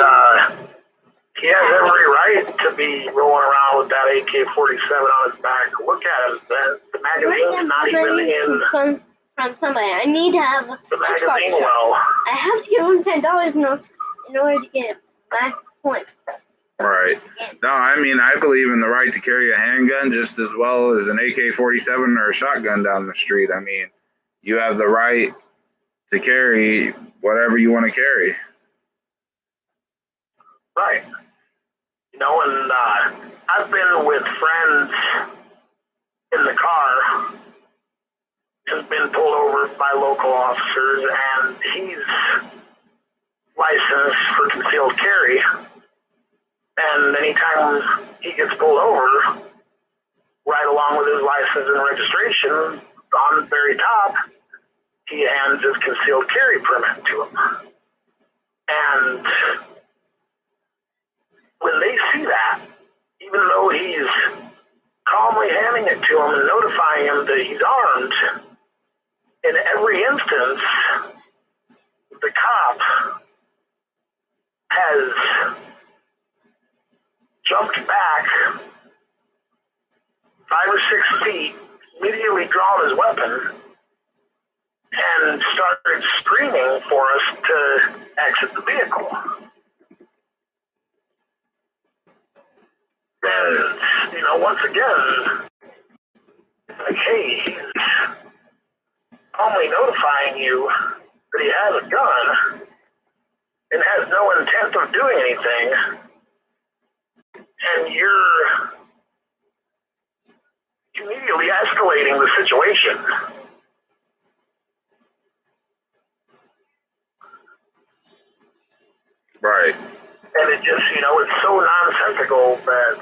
he has every right to be rolling around with that AK-47 on his back. Look at him. The magazine's not even in. From somebody. I need to have the magazine well. I have to give him $10 in order to get max points. Right. No, I mean, I believe in the right to carry a handgun just as well as an AK-47 or a shotgun down the street. I mean, you have the right to carry whatever you want to carry. Right. You know, and I've been with friends in the car who's been pulled over by local officers, and he's licensed for concealed carry. And anytime he gets pulled over, right along with his license and registration, on the very top, he hands his concealed carry permit to him. And when they see that, even though he's calmly handing it to him and notifying him that he's armed, in every instance, the cop has jumped back 5 or 6 feet, immediately drawn his weapon, and started screaming for us to exit the vehicle. And, you know, once again, like, hey, he's only notifying you that he has a gun and has no intent of doing anything, and you're immediately escalating the situation. Right. And it just, you know, it's so nonsensical that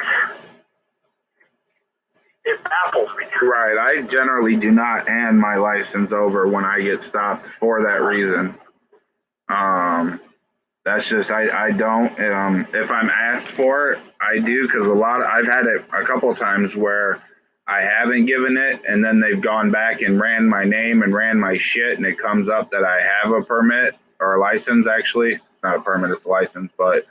it baffles me. Right. I generally do not hand my license over when I get stopped for that reason. That's just, I don't, if I'm asked for it, I do, because I've had it a couple of times where I haven't given it, and then they've gone back and ran my name and ran my shit, and it comes up that I have a permit, or a license, actually. It's not a permit, it's a license, but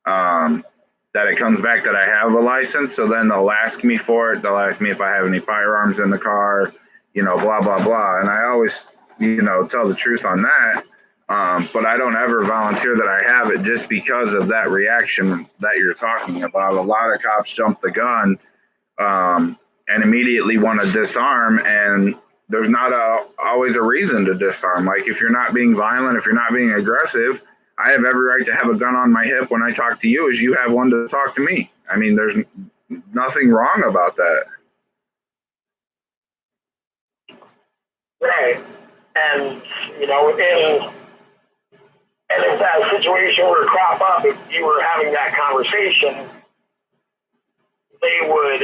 that it comes back that I have a license, so then they'll ask me for it. They'll ask me if I have any firearms in the car, you know, blah, blah, blah. And I always, you know, tell the truth on that. But I don't ever volunteer that I have it just because of that reaction that you're talking about. A lot of cops jump the gun and immediately want to disarm, and there's not always a reason to disarm. Like, if you're not being violent, if you're not being aggressive, I have every right to have a gun on my hip when I talk to you as you have one to talk to me. I mean, there's nothing wrong about that. Right. And, you know, and if that situation were to crop up, if you were having that conversation, they would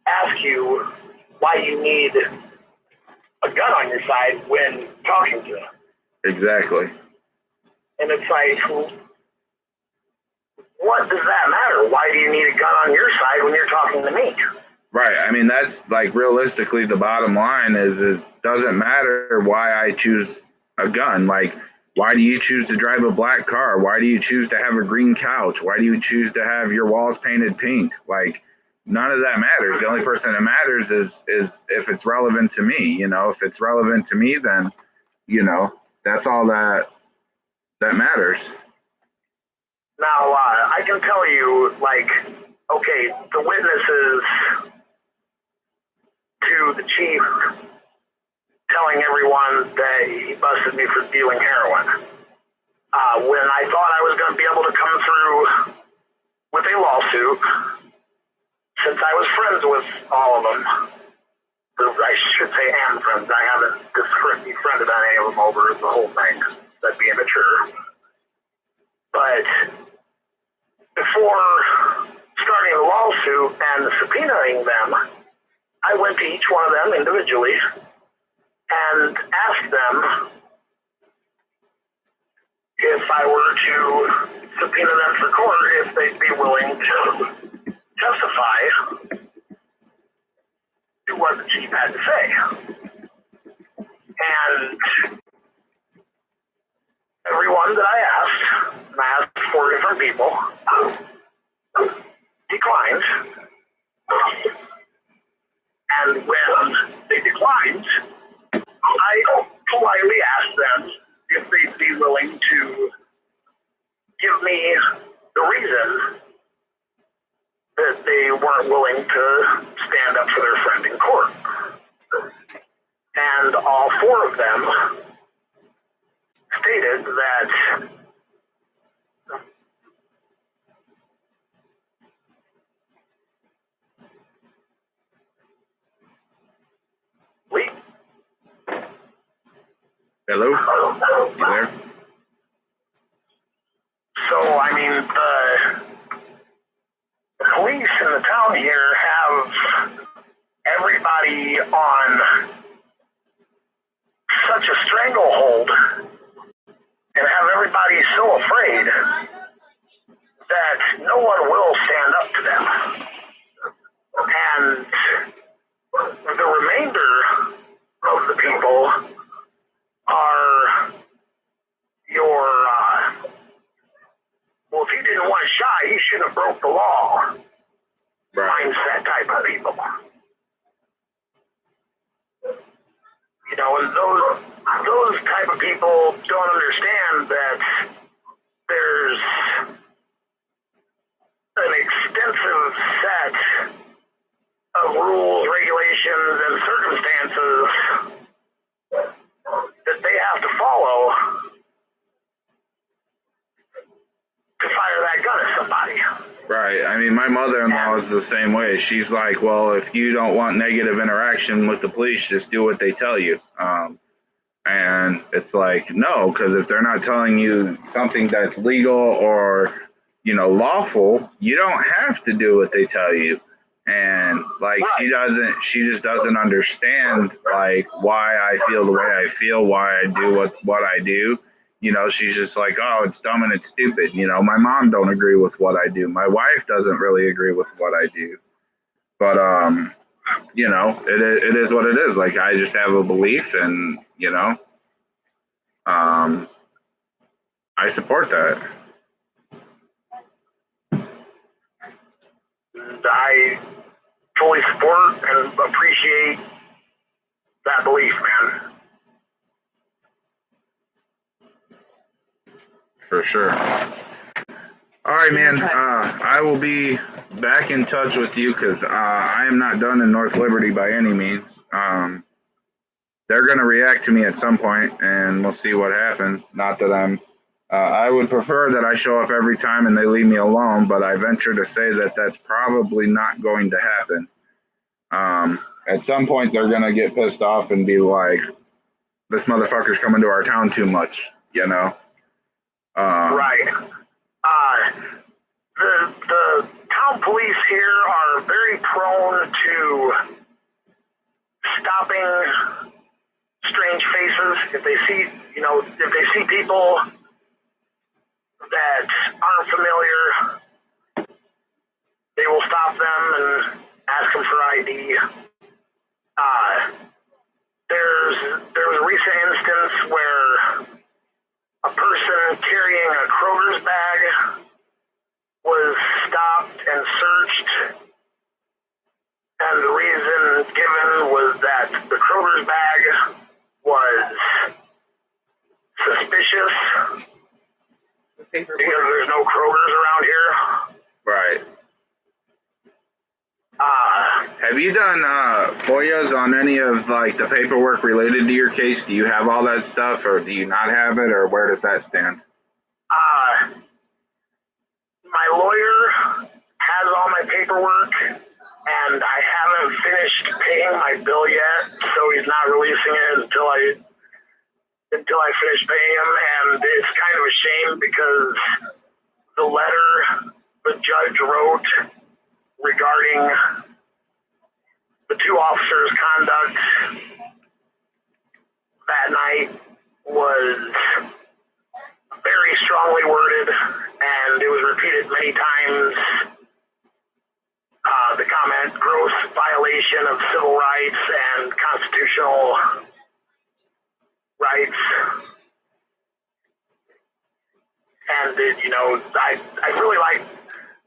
ask you why you need a gun on your side when talking to them. Exactly. And it's like, what does that matter? Why do you need a gun on your side when you're talking to me? Right. I mean, that's like realistically the bottom line is doesn't matter why I choose a gun. Like, why do you choose to drive a black car? Why do you choose to have a green couch? Why do you choose to have your walls painted pink? Like, none of that matters. The only person that matters is if it's relevant to me. You know, if it's relevant to me, then, you know, that's all that matters. Now, I can tell you, like, okay, the witnesses to the chief telling everyone that he busted me for dealing heroin. When I thought I was going to be able to come through with a lawsuit, since I was friends with all of them, or I should say am friends, I haven't befriended any of them over the whole thing. That'd be immature. But before starting the lawsuit and subpoenaing them, I went to each one of them individually and asked them if I were to subpoena them for court, if they'd be willing to testify to what the chief had to say. And everyone that I asked, and I asked 4 different people, declined. And when they declined, I politely asked them if they'd be willing to give me the reason that they weren't willing to stand up for their friend in court. And all 4 of them stated that we. Hello? You there? So, I mean, the police in the town here have everybody on such a stranglehold and have everybody so afraid that no one will stand up to them. And the remainder of the people are your, well, if he didn't want a shot, he shouldn't have broke the law. Right. Mindset type of people. You know, and those type of people don't understand that there's an extensive set of rules, regulations, and circumstances that they have to follow to fire that gun at somebody. Right. I mean, my mother-in-law is the same way. She's like, well, if you don't want negative interaction with the police, just do what they tell you. And it's like, no, because if they're not telling you something that's legal or, you know, lawful, you don't have to do what they tell you. And like, she just doesn't understand like why I feel the way I feel, why I do what I do. You know, she's just like, oh, it's dumb and it's stupid. You know, my mom don't agree with what I do. My wife doesn't really agree with what I do. But, you know, it is what it is. Like, I just have a belief and, you know, I support that. And I fully support and appreciate that belief, man. For sure. All right, man. I will be back in touch with you because I am not done in North Liberty by any means. They're going to react to me at some point, and we'll see what happens. Not that I'm. I would prefer that I show up every time and they leave me alone, but I venture to say that that's probably not going to happen. At some point, they're going to get pissed off and be like, this motherfucker's coming to our town too much, you know? Right. The town police here are very prone to stopping strange faces. If they see, you know, if they see people that aren't familiar, they will stop them and ask them for ID. There was a recent instance where a person carrying a Kroger's bag was stopped and searched, and the reason given was that the Kroger's bag was suspicious because there's no Kroger's around here. Right. Have you done FOIAs on any of like the paperwork related to your case? Do you have all that stuff, or do you not have it, or where does that stand? My lawyer has all my paperwork, and I haven't finished paying my bill yet, so he's not releasing it until I finish paying him. And it's kind of a shame because the letter the judge wrote regarding the two officers' conduct that night was very strongly worded, and it was repeated many times. The comment, gross violation of civil rights and constitutional rights. And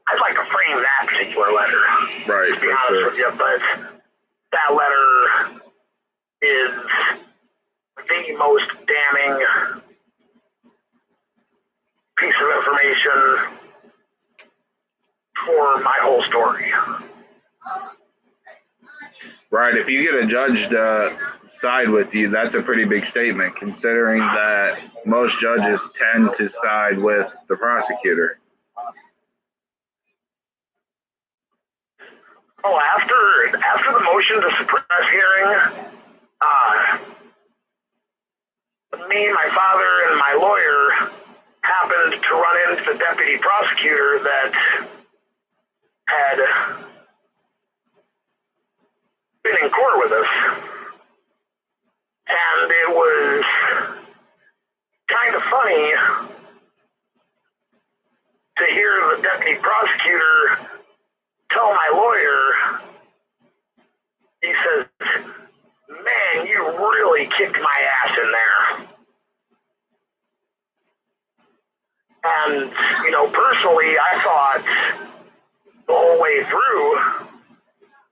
I'd like to frame that particular letter. Right, to be honest with you, but that letter is the most damning piece of information for my whole story. Right. If you get a judge to side with you, that's a pretty big statement, considering that most judges tend to side with the prosecutor. Oh, after the motion to suppress hearing, me, my father, and my lawyer happened to run into the deputy prosecutor that had been in court with us. And it was kind of funny to hear the deputy prosecutor tell my lawyer, he says, "Man, you really kicked my ass in there." And, personally, I thought the whole way through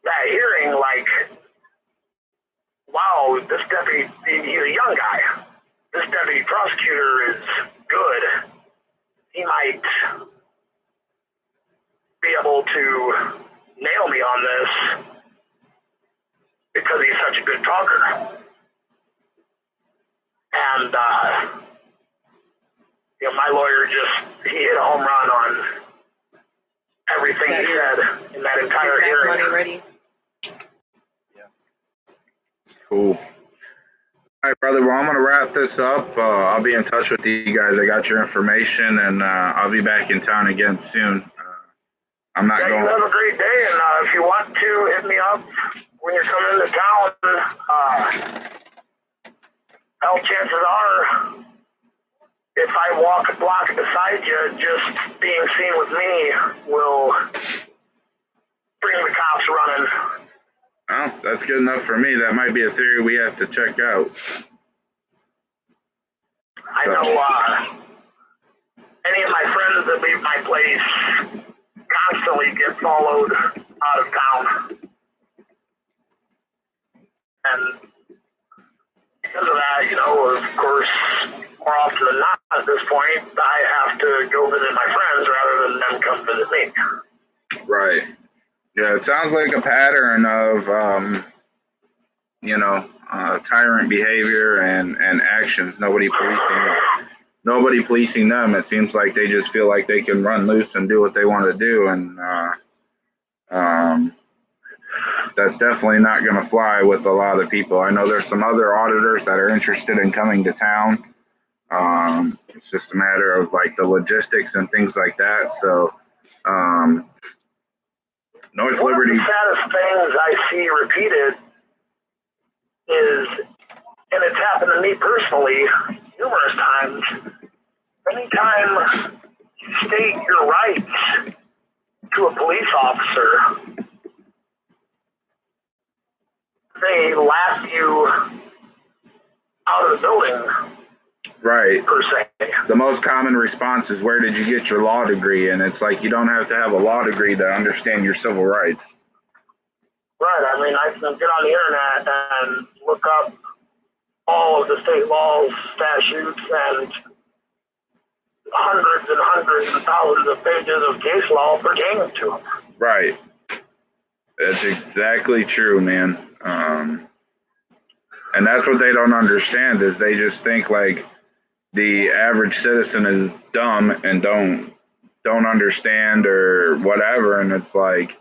that hearing, like, wow, this deputy, he's a young guy. This deputy prosecutor is good. He might be able to nail me on this because he's such a good talker. And, my lawyer he hit a home run on everything he said in that entire hearing. Money ready. Cool. All right, brother. Well, I'm going to wrap this up. I'll be in touch with you guys. I got your information, and I'll be back in town again soon. I'm not going. You have a great day, and if you want to, hit me up when you're coming into town. Hell, chances are, if I walk a block beside you, just being seen with me will bring the cops running. Oh, that's good enough for me. That might be a theory we have to check out. I know any of my friends that leave my place constantly get followed out of town. And because of that, of course, more often than not at this point, I have to go visit my friends rather than them come visit me. Right. Yeah, it sounds like a pattern of, tyrant behavior and actions. Nobody policing them. It seems like they just feel like they can run loose and do what they want to do, and that's definitely not going to fly with a lot of people. I know there's some other auditors that are interested in coming to town. It's just a matter of like the logistics and things like that. So, North Liberty. One of the saddest things I see repeated is, and it's happened to me personally numerous times, anytime you state your rights to a police officer, they laugh you out of the building. Right. Per se. The most common response is, "Where did you get your law degree?" And it's like, you don't have to have a law degree to understand your civil rights. Right. I mean, I can get on the internet and look up all of the state laws, statutes, and hundreds and thousands of pages of case law pertaining to them. Right. That's exactly true, man. And that's what they don't understand is they just think like the average citizen is dumb and don't understand or whatever. And it's like,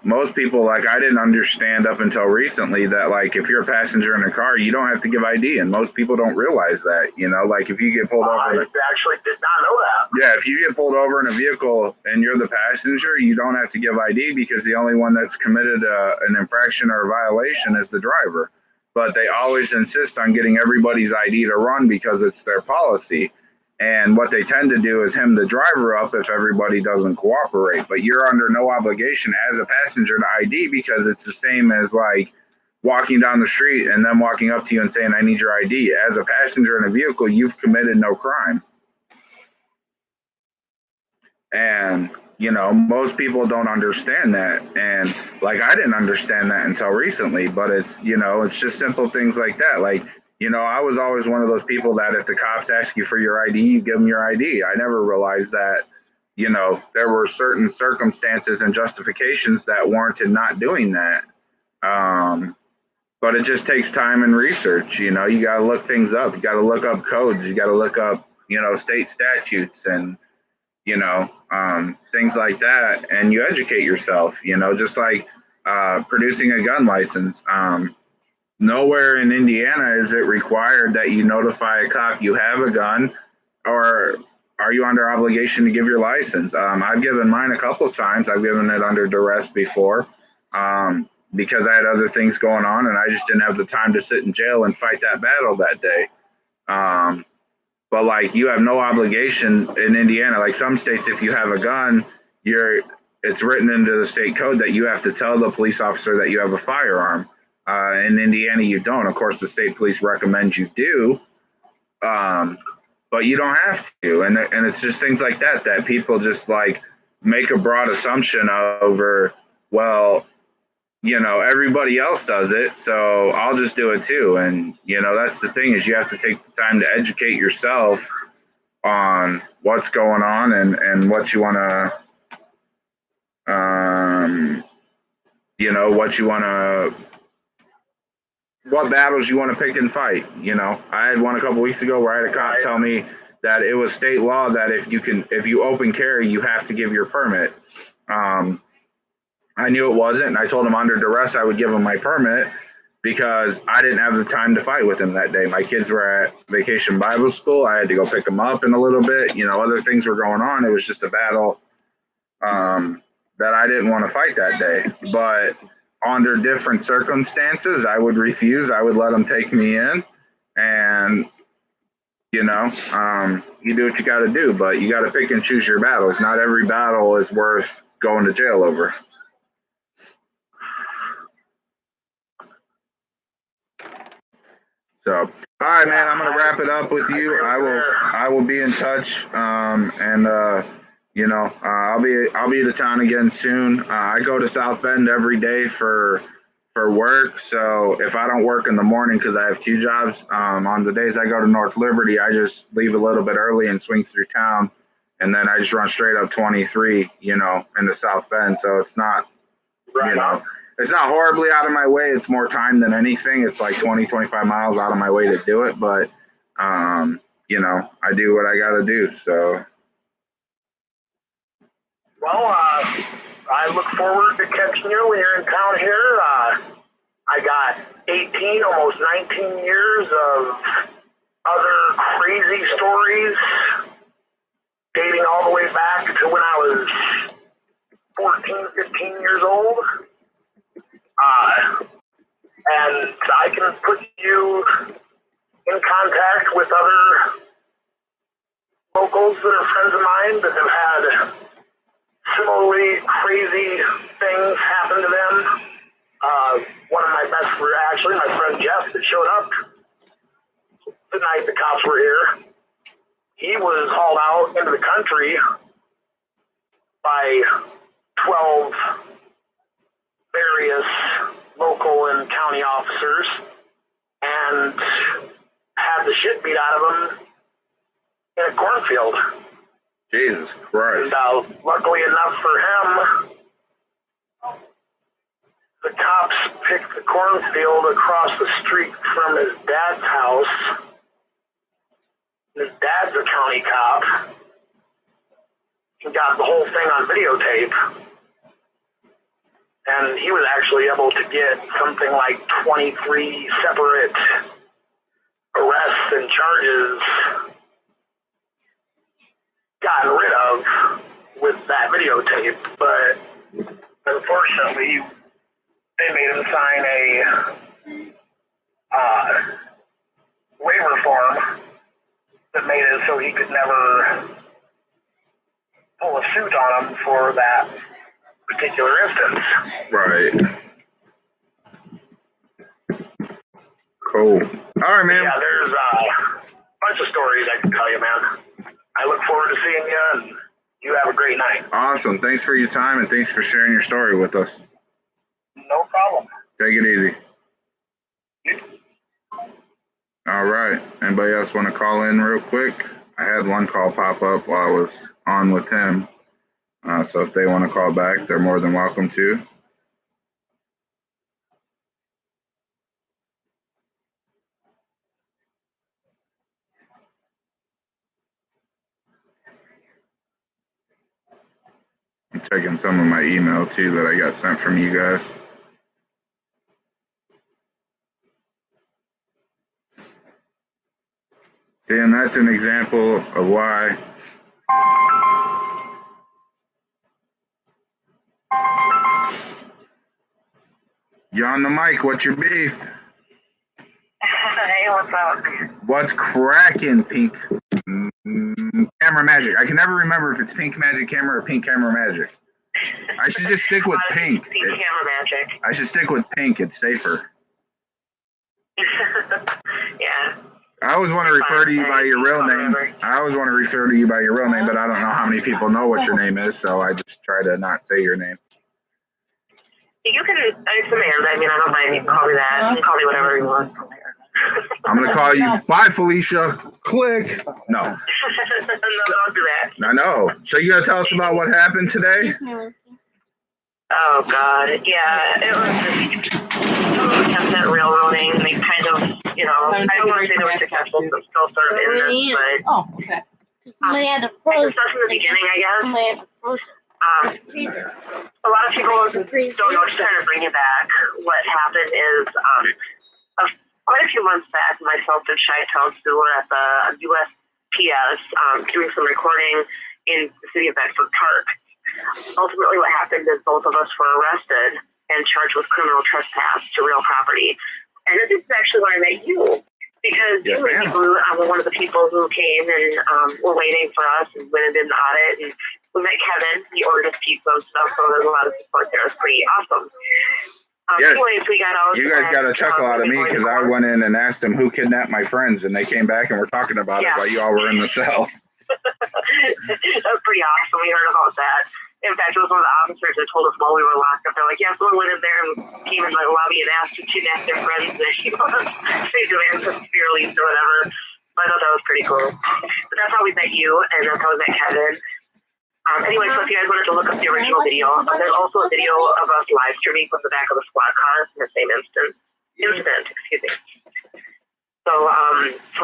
most people, like, I didn't understand up until recently that, like, if you're a passenger in a car, you don't have to give ID, and most people don't realize that. Like, if you get pulled over, I actually did not know that. yeah, if you get pulled over in a vehicle and you're the passenger, you don't have to give ID because the only one that's committed an infraction or a violation is the driver. But they always insist on getting everybody's ID to run because it's their policy. And what they tend to do is hem the driver up if everybody doesn't cooperate. But you're under no obligation as a passenger to ID because it's the same as like walking down the street and them walking up to you and saying, I need your ID. As a passenger in a vehicle, you've committed no crime. And, most people don't understand that. And like, I didn't understand that until recently, but it's just simple things like that. Like, I was always one of those people that if the cops ask you for your ID, you give them your ID. I never realized that, there were certain circumstances and justifications that warranted not doing that. But it just takes time and research. You got to look things up. You got to look up codes. You got to look up, state statutes and, things like that, and you educate yourself, just like producing a gun license. Nowhere in Indiana is it required that you notify a cop you have a gun, or are you under obligation to give your license? I've given mine a couple of times. I've given it under duress before because I had other things going on, and I just didn't have the time to sit in jail and fight that battle that day. But like you have no obligation in Indiana. Like some states, if you have a gun, it's written into the state code that you have to tell the police officer that you have a firearm. In Indiana, you don't. Of course, the state police recommend you do, but you don't have to. And it's just things like that people just like make a broad assumption over. Well, everybody else does it, so I'll just do it too. And that's the thing is you have to take the time to educate yourself on what's going on and what you want to, what you want to, what battles you want to pick and fight. I had one a couple weeks ago where I had a cop tell me that it was state law that if you open carry, you have to give your permit. I knew it wasn't, and I told him under duress I would give him my permit because I didn't have the time to fight with him that day. My kids were at Vacation Bible School. I had to go pick them up in a little bit. Other things were going on. It was just a battle that I didn't want to fight that day. But under different circumstances, I would refuse. I would let them take me in, and you do what you got to do. But you got to pick and choose your battles. Not every battle is worth going to jail over. So, all right, man, I'm gonna wrap it up with you. I will be in touch, and I'll be to town again soon. I go to South Bend every day for work. So if I don't work in the morning because I have two jobs, on the days I go to North Liberty, I just leave a little bit early and swing through town, and then I just run straight up 23, into South Bend. So it's not, it's not horribly out of my way. It's more time than anything. It's like 20, 25 miles out of my way to do it. But, I do what I got to do. So. Well, I look forward to catching you when you're in town here. I got 18, almost 19 years of other crazy stories dating all the way back to when I was 14, 15 years old. And I can put you in contact with other locals that are friends of mine that have had similarly crazy things happen to them. One of my best friends, actually, my friend Jeff, that showed up the night the cops were here, he was hauled out into the country by 12 various local and county officers and had the shit beat out of him in a cornfield. Jesus Christ. And luckily enough for him, the cops picked the cornfield across the street from his dad's house. His dad's a county cop. He got the whole thing on videotape. And he was actually able to get something like 23 separate arrests and charges gotten rid of with that videotape. But unfortunately, they made him sign a waiver form that made it so he could never pull a suit on him for that particular instance. Right. Cool. All right, man. Yeah, there's a bunch of stories I can tell you, man. I look forward to seeing you, and you have a great night. Awesome. Thanks for your time, and thanks for sharing your story with us. No problem. Take it easy. All right. Anybody else want to call in real quick? I had one call pop up while I was on with him. So if they want to call back, they're more than welcome to. I'm checking some of my email too that I got sent from you guys. See, and that's an example of why you on the mic. What's your beef? Hey, what's up? What's cracking, Pink Camera Magic? I can never remember if it's Pink Magic Camera or Pink Camera Magic. I should just stick with Pink. Pink Camera Magic. I should stick with Pink. It's safer. Yeah. I always want to refer to you by your real name. I always want to refer to you by your real name, but I don't know how many people know what your name is, so I just try to not say your name. You can, it's Amanda. I mean, I don't mind. You can call me that. You can call me whatever you want. I'm going to call you, bye, Felicia. Click. No. No, don't do that. I know. So you got to tell us about what happened today? Oh, God. Yeah, it was just attempts at railroading. They kind of, you know, I don't want to say they were successful, but still sort of in this, but Oh, okay. Somebody had to it froze. starts from the beginning, I guess. Somebody had to froze it. A A lot of people don't know, just kind of bring it back. What happened is, quite a few months back, myself and Shy Tones, who were at the USPS doing some recording in the city of Bedford Park. Ultimately, what happened is both of us were arrested and charged with criminal trespass to real property. And this is actually when I met you, because Yes, you were one of the people who came and were waiting for us and went and did an audit. And we met Kevin. He ordered us pizza and stuff, so there was a lot of support there. It was pretty awesome. Yes. Anyways, we got out. You guys got a chuckle out of me because I went in and asked them who kidnapped my friends, and they came back and were talking about it while you all were in the cell. That was pretty awesome. We heard about that. In fact, it was one of the officers that told us while we were locked up. They're like, yeah, someone went in there and came in the lobby and asked to kidnap their friends. And they demanded some severe release or whatever. But I thought that was pretty cool. But that's how we met you, and that's how we met Kevin. Anyway, so if you guys wanted to look up the original video, there's also a video of us live streaming from the back of a squad car in the same incident. Excuse me. So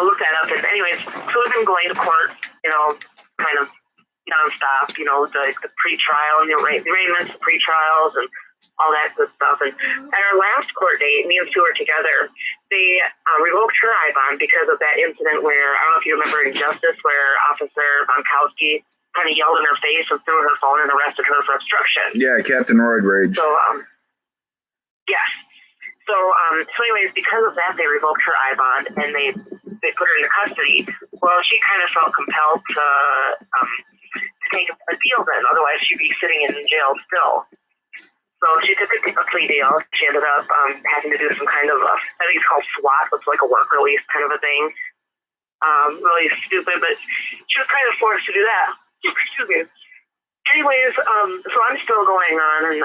look that up. And anyways, so we've been going to court, you know, kind of nonstop, you know, the pre-trial and the arraignments, the pre-trials, and all that good stuff. And at our last court date, me and Sue were together. They revoked her I-bond because of that incident where, I don't know if you remember in Justice, where Officer Bonkowski kind of yelled in her face and threw her phone and arrested her for obstruction. Yeah, Captain Roid Rage. So, yes. So anyways, because of that, they revoked her I-bond and they put her into custody. Well, she kind of felt compelled to take a deal then, otherwise she'd be sitting in jail still. So she took a plea deal. She ended up having to do some kind of, I think it's called SWAT, it's like a work release kind of a thing. Really stupid, but she was kind of forced to do that. Excuse me. Anyways, so I'm still going on, and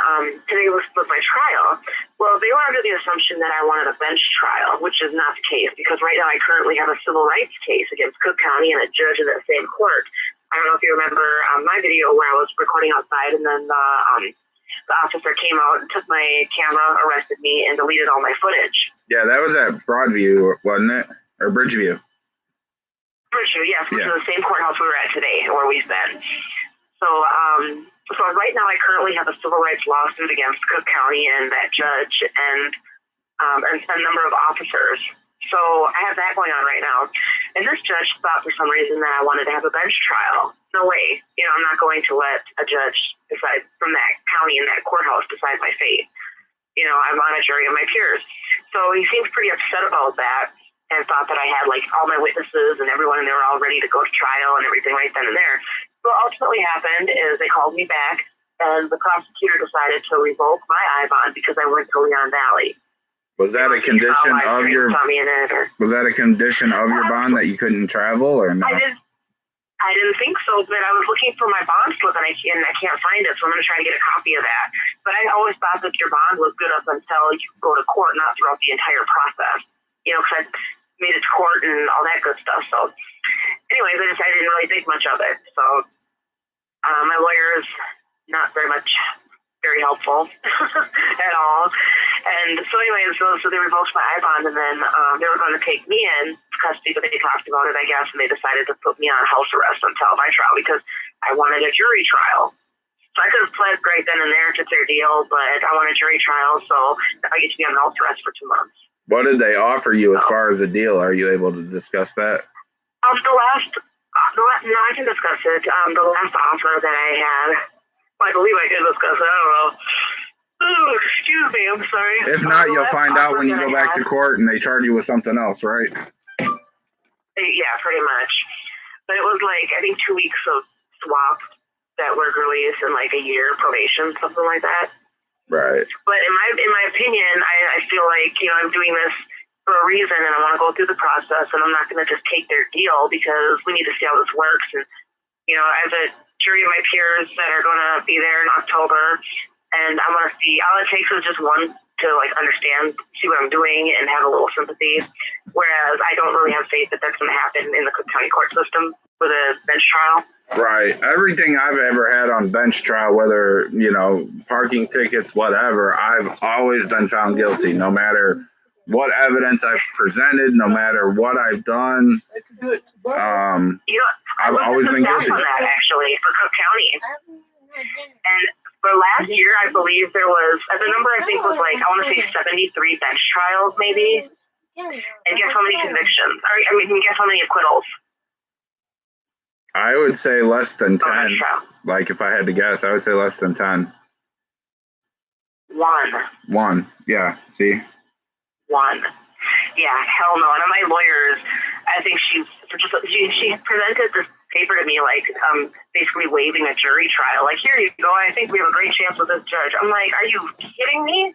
today was my trial. Well, they were under the assumption that I wanted a bench trial, which is not the case, because right now I currently have a civil rights case against Cook County and a judge in that same court. I don't know if you remember my video where I was recording outside, and then the officer came out and took my camera, arrested me, and deleted all my footage. Yeah, that was at Broadview, wasn't it? Or Bridgeview? Bridgeview, yes, which Yeah. is the same courthouse we were at today, where we've been. So, so right now I currently have a civil rights lawsuit against Cook County and that judge and a number of officers. So I have that going on right now. And this judge thought for some reason that I wanted to have a bench trial. No way. You know, I'm not going to let a judge decide from that county and that courthouse decide my fate. You know, I'm on a jury of my peers. So he seemed pretty upset about that and thought that I had like all my witnesses and everyone and they were all ready to go to trial and everything right then and there. So what ultimately happened is they called me back and the prosecutor decided to revoke my I bond because I went to Leon Valley. Was that a condition of your? Was that a condition of your bond that you couldn't travel or no? I didn't think so, but I was looking for my bond slip and I can't find it, so I'm going to try to get a copy of that. But I always thought that your bond was good up until you go to court, not throughout the entire process. You know, because I made it to court and all that good stuff. So, anyways, I didn't really think much of it. So, my lawyer is not very helpful at all. And so anyways, so they revoked my I bond and then they were going to take me in custody, but they talked about it, I guess, and they decided to put me on house arrest until my trial because I wanted a jury trial. So I could have pled right then and there to their deal, but I want a jury trial, so I get to be on house arrest for 2 months. What did they offer you as far as a deal? Are you able to discuss that? No, I can discuss it. The last offer that I had, I believe I can discuss it. I don't know. Oh, excuse me. I'm sorry. If not, you'll find out when you go back to court and they charge you with something else, right? Yeah, pretty much. But it was like, I think 2 weeks of swap that were released and like a year probation, something like that. Right. But in my opinion, I feel like, you know, I'm doing this for a reason and I want to go through the process and I'm not going to just take their deal because we need to see how this works. And, you know, as a jury of my peers that are going to be there in October, and I want to see, all it takes is just one to like understand, see what I'm doing and have a little sympathy. Whereas I don't really have faith that that's going to happen in the Cook County court system with a bench trial. Right. Everything I've ever had on bench trial, whether, you know, parking tickets, whatever, I've always been found guilty, no matter what evidence I've presented, no matter what I've done. You know, I've always been guilty. On that actually for Cook County. And for last year, I believe there was, the number I think was like, I want to say 73 bench trials maybe. And guess how many convictions? I mean, guess how many acquittals? I would say less than 10. Like if I had to guess, I would say less than 10. One. Yeah. See? One. Yeah. Hell no. And my lawyers, I think she presented this paper to me like basically waiving a jury trial. Like, here you go. I think we have a great chance with this judge. I'm like, are you kidding me?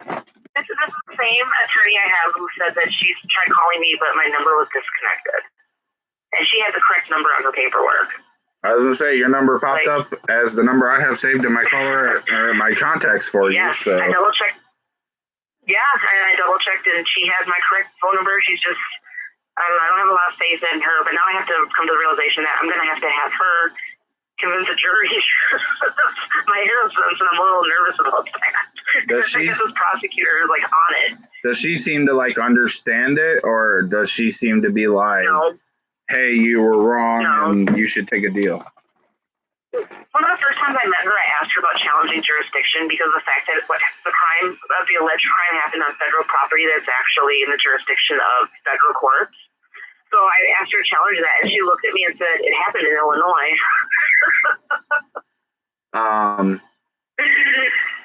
This is the same attorney I have who said that she's tried calling me, but my number was disconnected. And she had the correct number on her paperwork. I was gonna say your number popped up as the number I have saved in my caller or my contacts for you. So I double checked. Yeah, and I double checked, and she has my correct phone number. She's just, I don't have a lot of faith in her, but now I have to come to the realization that I'm gonna have her convince a jury. My innocence, and I'm a little nervous about that. Because this prosecutor is like on it. Does she seem to like understand it, or does she seem to be like? No. Hey, you were wrong, and you should take a deal. One of the first times I met her, I asked her about challenging jurisdiction because of the fact that the alleged crime happened on federal property that's actually in the jurisdiction of federal courts. So I asked her to challenge that, and she looked at me and said, it happened in Illinois.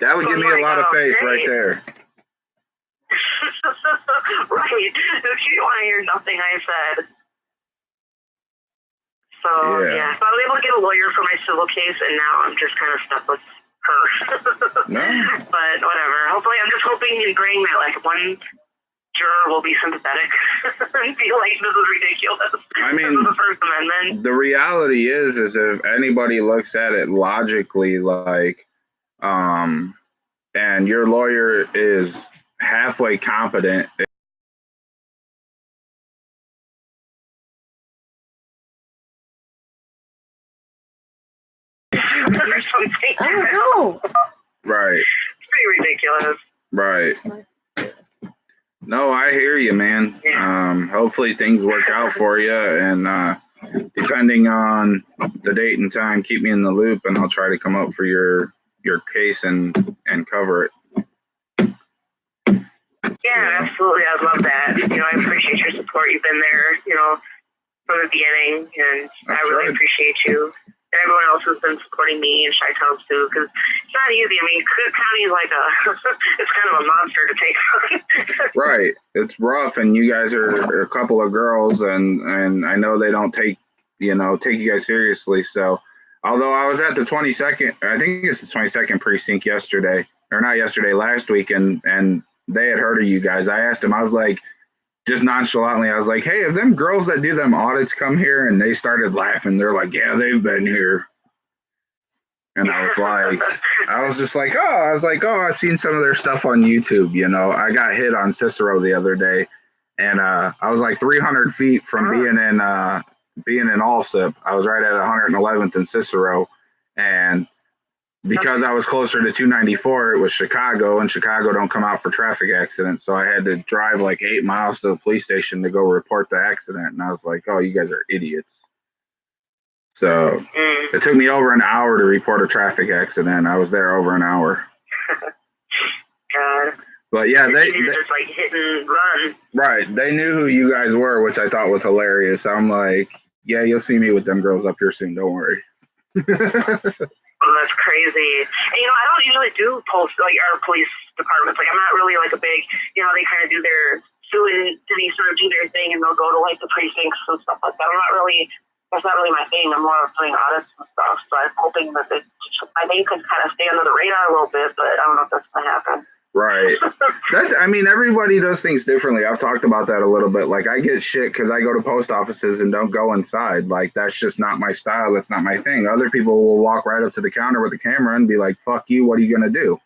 That would give me a lot of faith right there. Right. She didn't want to hear nothing I said. So, yeah. So I was able to get a lawyer for my civil case, and now I'm just kind of stuck with her. No. But whatever. Hopefully, I'm just hoping and praying that, like, one juror will be sympathetic and be like, this is ridiculous. I mean, this is the First Amendment. The reality is if anybody looks at it logically, like, and your lawyer is halfway competent, I don't know. Right. It's pretty ridiculous. Right. No, I hear you, man. Hopefully things work out for you, and depending on the date and time, keep me in the loop, and I'll try to come up for your case and cover it. Yeah, absolutely. I'd love that. I appreciate your support. You've been there, from the beginning, and I really appreciate you. And everyone else who's been supporting me and Chi-Town too, because it's not easy. I mean, Cook County is like it's kind of a monster to take on. Right. It's rough, and you guys are a couple of girls, and I know they don't take you guys seriously. So, although I was at the 22nd, I think it's the 22nd precinct yesterday, or not yesterday, last week, and they had heard of you guys. I asked them, I was like, just nonchalantly, I was like, hey, have them girls that do them audits come here? And they started laughing. They're like, yeah, they've been here. And I was just like, oh, I've seen some of their stuff on YouTube. I got hit on Cicero the other day, and I was like 300 feet from being in Allsip. I was right at 111th and Cicero, and because I was closer to 294, it was Chicago, and Chicago don't come out for traffic accidents. So I had to drive like 8 miles to the police station to go report the accident. And I was like, oh, you guys are idiots. So it took me over an hour to report a traffic accident. I was there over an hour. God. But yeah, they just like hit and run. Right. They knew who you guys were, which I thought was hilarious. I'm like, yeah, you'll see me with them girls up here soon. Don't worry. Oh, that's crazy. And, I don't usually do post, like, our police departments. Like, I'm not really, like, a big, they kind of do their city sort of do their thing, and they'll go to, like, the precincts and stuff like that. That's not really my thing. I'm more of doing audits and stuff. So I'm hoping that my name could kind of stay under the radar a little bit, but I don't know if that's going to happen. Right. Everybody does things differently. I've talked about that a little bit. Like, I get shit because I go to post offices and don't go inside. Like, that's just not my style. That's not my thing. Other people will walk right up to the counter with the camera and be like, fuck you, what are you going to do?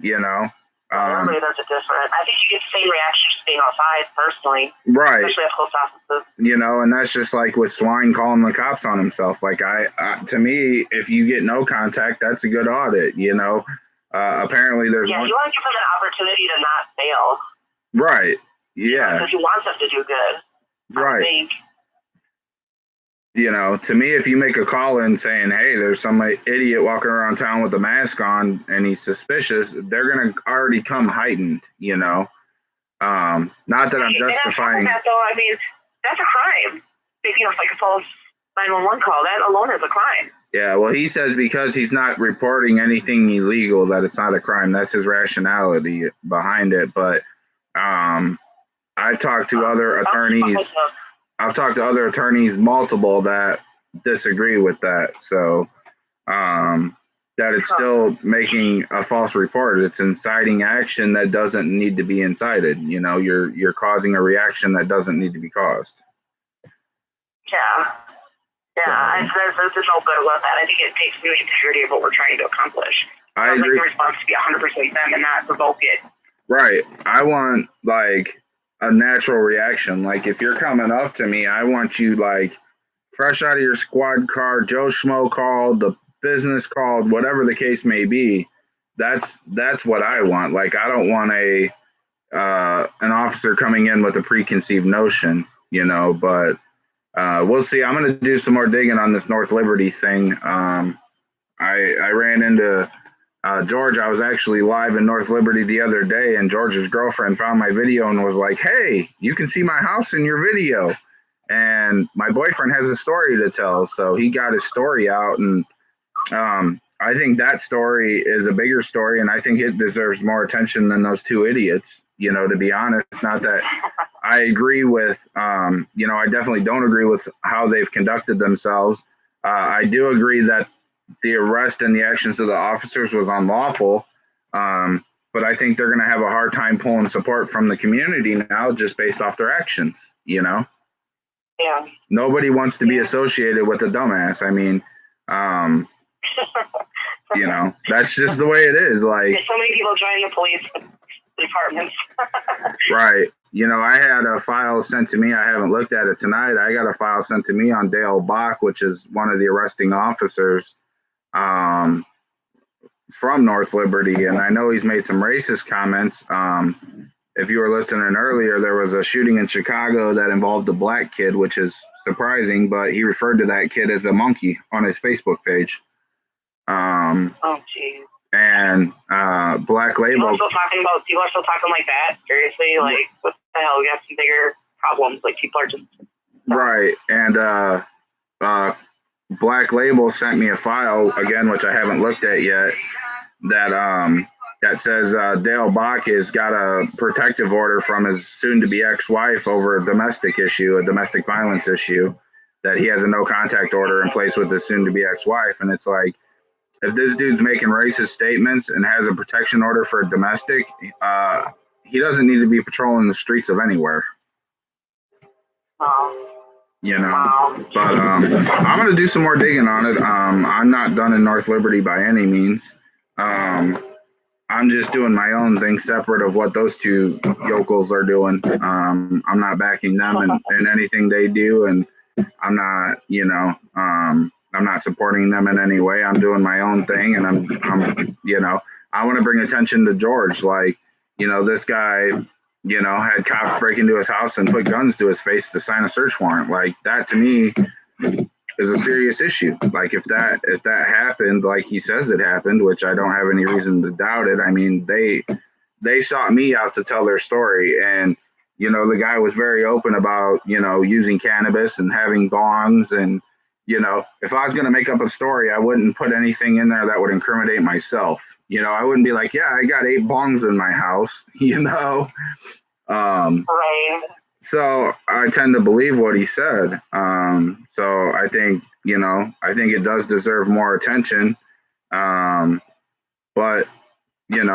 Everybody does it different. I think you get the same reaction just being outside, personally. Right. Especially at post offices. And that's just like with Swine calling the cops on himself. Like, to me, if you get no contact, that's a good audit, apparently there's you want to give them an opportunity to not fail. Right. Yeah. Because you want them to do good. Right. I think. To me, if you make a call in saying, hey, there's some idiot walking around town with a mask on and he's suspicious, they're going to already come heightened, Not that I'm justifying. That, though, I mean, that's a crime. It's like a false 911 call. That alone is a crime. Yeah, well, he says because he's not reporting anything illegal that it's not a crime. That's his rationality behind it. But I've talked to other attorneys. I've talked to other attorneys, multiple, that disagree with that. So that it's still making a false report. It's inciting action that doesn't need to be incited. You're causing a reaction that doesn't need to be caused. Yeah. Yeah, there's no good about that. I think it takes the integrity of what we're trying to accomplish. I agree. Like the response to be 100% them and not provoke it. Right. I want, like, a natural reaction. Like, if you're coming up to me, I want you, like, fresh out of your squad car, Joe Schmo called, the business called, whatever the case may be. That's what I want. Like, I don't want an officer coming in with a preconceived notion, but we'll see. I'm going to do some more digging on this North Liberty thing. I ran into George. I was actually live in North Liberty the other day, and George's girlfriend found my video and was like, hey, you can see my house in your video. And my boyfriend has a story to tell, so he got his story out, and I think that story is a bigger story, and I think it deserves more attention than those two idiots, to be honest. Not that I agree with, I definitely don't agree with how they've conducted themselves. I do agree that the arrest and the actions of the officers was unlawful, but I think they're going to have a hard time pulling support from the community now just based off their actions, Yeah. Nobody wants to be associated with a dumbass. I mean, that's just the way it is. Like, so many people joining the police departments. Right. I had a file sent to me. I haven't looked at it tonight. I got a file sent to me on Dale Bach, which is one of the arresting officers, from North Liberty, and I know he's made some racist comments. If you were listening earlier, there was a shooting in Chicago that involved a black kid, which is surprising, but he referred to that kid as a monkey on his Facebook page. Oh, jeez. And Black Label. People are still talking like that. Seriously, like what the hell? We have some bigger problems. Like people are just right. And Black Label sent me a file again, which I haven't looked at yet. That says Dale Bach has got a protective order from his soon-to-be ex-wife over a domestic issue, a domestic violence issue. That he has a no-contact order in place with his soon-to-be ex-wife, and it's like, if this dude's making racist statements and has a protection order for a domestic, he doesn't need to be patrolling the streets of anywhere. You know, but I'm gonna do some more digging on it. I'm not done in North Liberty by any means. I'm just doing my own thing separate of what those two yokels are doing. I'm not backing them in anything they do, and I'm not, I'm not supporting them in any way. I'm doing my own thing, and I'm I want to bring attention to George. Like, this guy, had cops break into his house and put guns to his face to sign a search warrant. Like, that to me is a serious issue. Like, if that happened, like he says it happened, which I don't have any reason to doubt it. I mean, they sought me out to tell their story, and the guy was very open about using cannabis and having bongs, and if I was going to make up a story, I wouldn't put anything in there that would incriminate myself. I wouldn't be like, yeah, I got 8 bongs in my house. right. So I tend to believe what he said. So I think it does deserve more attention. But you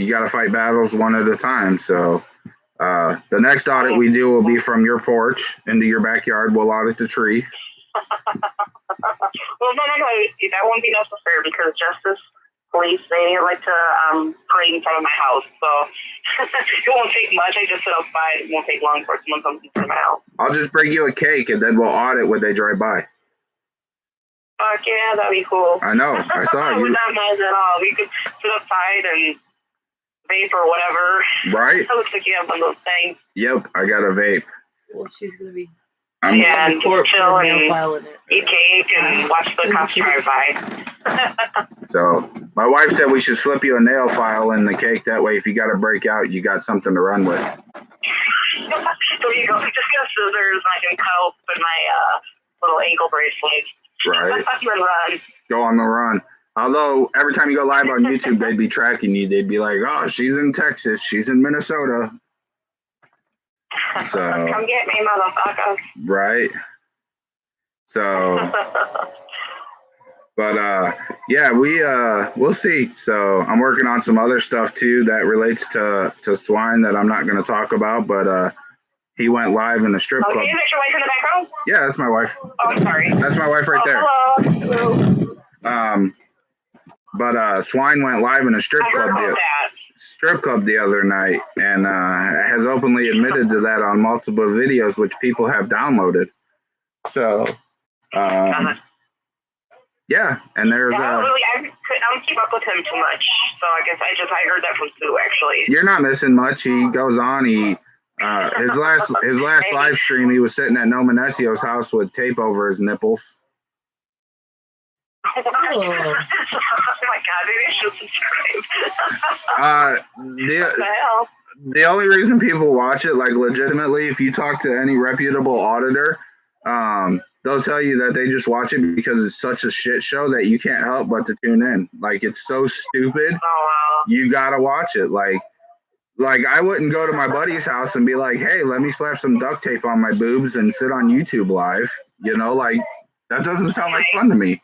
got to fight battles one at a time. So the next audit we do will be from your porch into your backyard. We'll audit the tree. Well, no, that won't be necessary because Justice Police, they like to parade in front of my house. So it won't take much. I just sit outside. It won't take long for someone comes in front of my house. I'll just bring you a cake and then we'll audit when they drive by. Fuck yeah, that'd be cool. I know. I saw you. Would not mind at all. We could sit outside and vape or whatever. Right? It looks like you have one of those things. Yep, I got a vape. Well, she's gonna be. And just chill and eat cake and watch the cops drive by. So my wife said we should slip you a nail file in the cake. That way, if you got to break out, you got something to run with. There you go. Just get scissors. I can cut open my little ankle bracelet. Right. Run. Go on the run. Although every time you go live on YouTube, they'd be tracking you. They'd be like, "Oh, she's in Texas. She's in Minnesota." So come get me, motherfucker. Right. So, but yeah, we'll see. So I'm working on some other stuff too that relates to swine that I'm not going to talk about. But he went live in the strip club. Is that your wife in the background? Yeah, that's my wife. Oh, I'm sorry. That's my wife right there. Hello. But Swine went live in a strip club the other night, and has openly admitted to that on multiple videos, which people have downloaded. So, yeah, and there's I don't keep up with him too much, so I guess I heard that from Sue actually. You're not missing much. He goes on. His last live stream, he was sitting at No Manessio's house with tape over his nipples. Oh my god, maybe I should subscribe. What the hell? The only reason people watch it, like legitimately, if you talk to any reputable auditor, they'll tell you that they just watch it because it's such a shit show that you can't help but to tune in. Like, it's so stupid. Oh, wow. You gotta watch it. Like I wouldn't go to my buddy's house and be like, "Hey, let me slap some duct tape on my boobs and sit on YouTube live." Like, that doesn't sound like fun to me.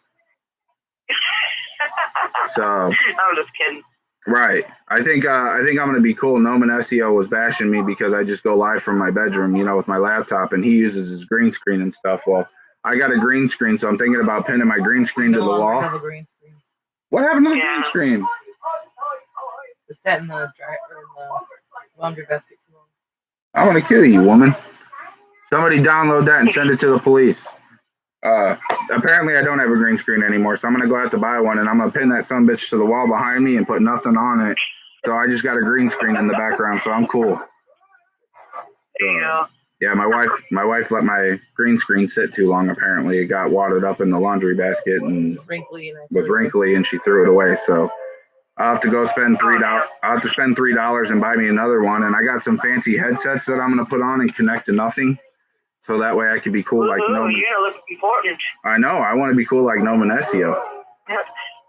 So I'm just kidding. Right. I think I'm gonna be cool. No Manessio was bashing me because I just go live from my bedroom, with my laptop, and he uses his green screen and stuff. Well, I got a green screen, so I'm thinking about pinning my green screen to the wall. Have a green screen. What happened to the green screen? It's set in the laundry basket too long. I'm gonna kill you, woman. Somebody download that and send it to the police. apparently I don't have a green screen anymore, so I'm gonna go out to buy one, and I'm gonna pin that son bitch to the wall behind me and put nothing on it. So I just got a green screen in the background, so I'm cool. There you go. Yeah, my wife let my green screen sit too long. Apparently, it got wadded up in the laundry basket and was wrinkly, and she threw it away. So I'll have to go spend $3. I'll have to spend $3 and buy me another one. And I got some fancy headsets that I'm gonna put on and connect to nothing, so that way I can be cool like no. You're gonna look important. I know. I want to be cool like No Manesio.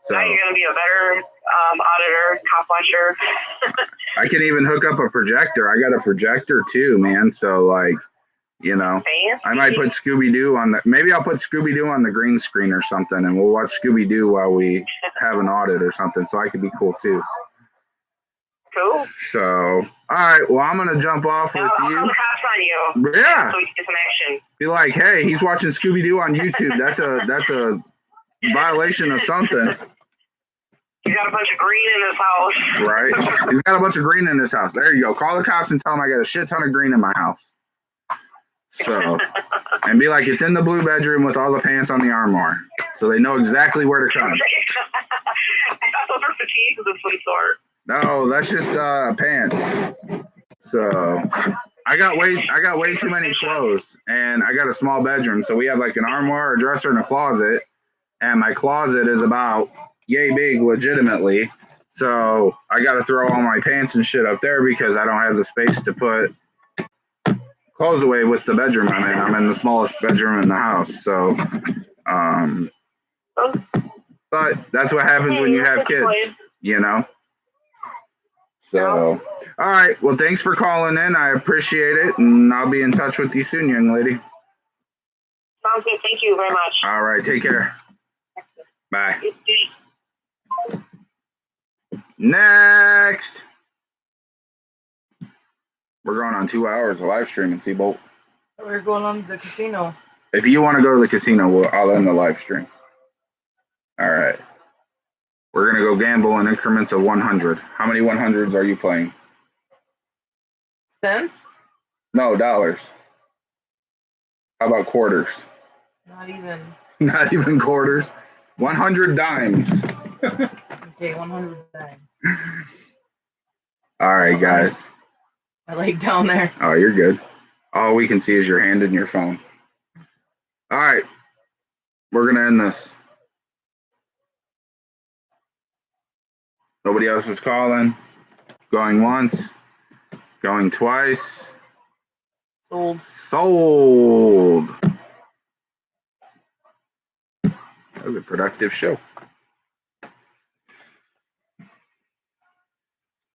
So now you're gonna be a better auditor, cop puncher. I can even hook up a projector. I got a projector too, man. So like, you know, Fancy. I might put Scooby-Doo on the, maybe I'll put Scooby-Doo on the green screen or something, and we'll watch Scooby-Doo while we have an audit or something, so I could be cool too. Cool. So, all right, well, I'm gonna jump off with I'll you. call the cops on you. Yeah. So we can get some action. Be like, hey, he's watching Scooby-Doo on YouTube. That's a violation of something. He's got a bunch of green in his house. Right. He's got a bunch of green in his house. There you go. Call the cops and tell them I got a shit ton of green in my house. So, and be like, it's in the blue bedroom with all the pants on the armoire. So they know exactly where to come. I thought those were fatigues of some sort. No, that's just pants. So I got way too many clothes, and I got a small bedroom. So we have like an armoire, a dresser, and a closet. And my closet is about yay big legitimately. So I got to throw all my pants and shit up there because I don't have the space to put clothes away with the bedroom I'm in. I'm in the smallest bedroom in the house. So, but that's what happens when you have kids, you know? So, all right. Well, thanks for calling in. I appreciate it. And I'll be in touch with you soon, young lady. Sounds good. Thank you very much. All right. Take care. Bye. Next. We're going on 2 hours of live streaming, Seabolt. We're going on to the casino. If you want to go to the casino, I'll end the live stream. All right. We're going to go gamble in increments of 100. How many 100s are you playing? Cents? No, dollars. How about quarters? Not even. Not even quarters. 100 dimes. Okay, 100 dimes. All right, guys. I laid down there. Oh, you're good. All we can see is your hand and your phone. All right. We're going to end this. Nobody else is calling. Going once. Going twice. Sold. Sold. That was a productive show.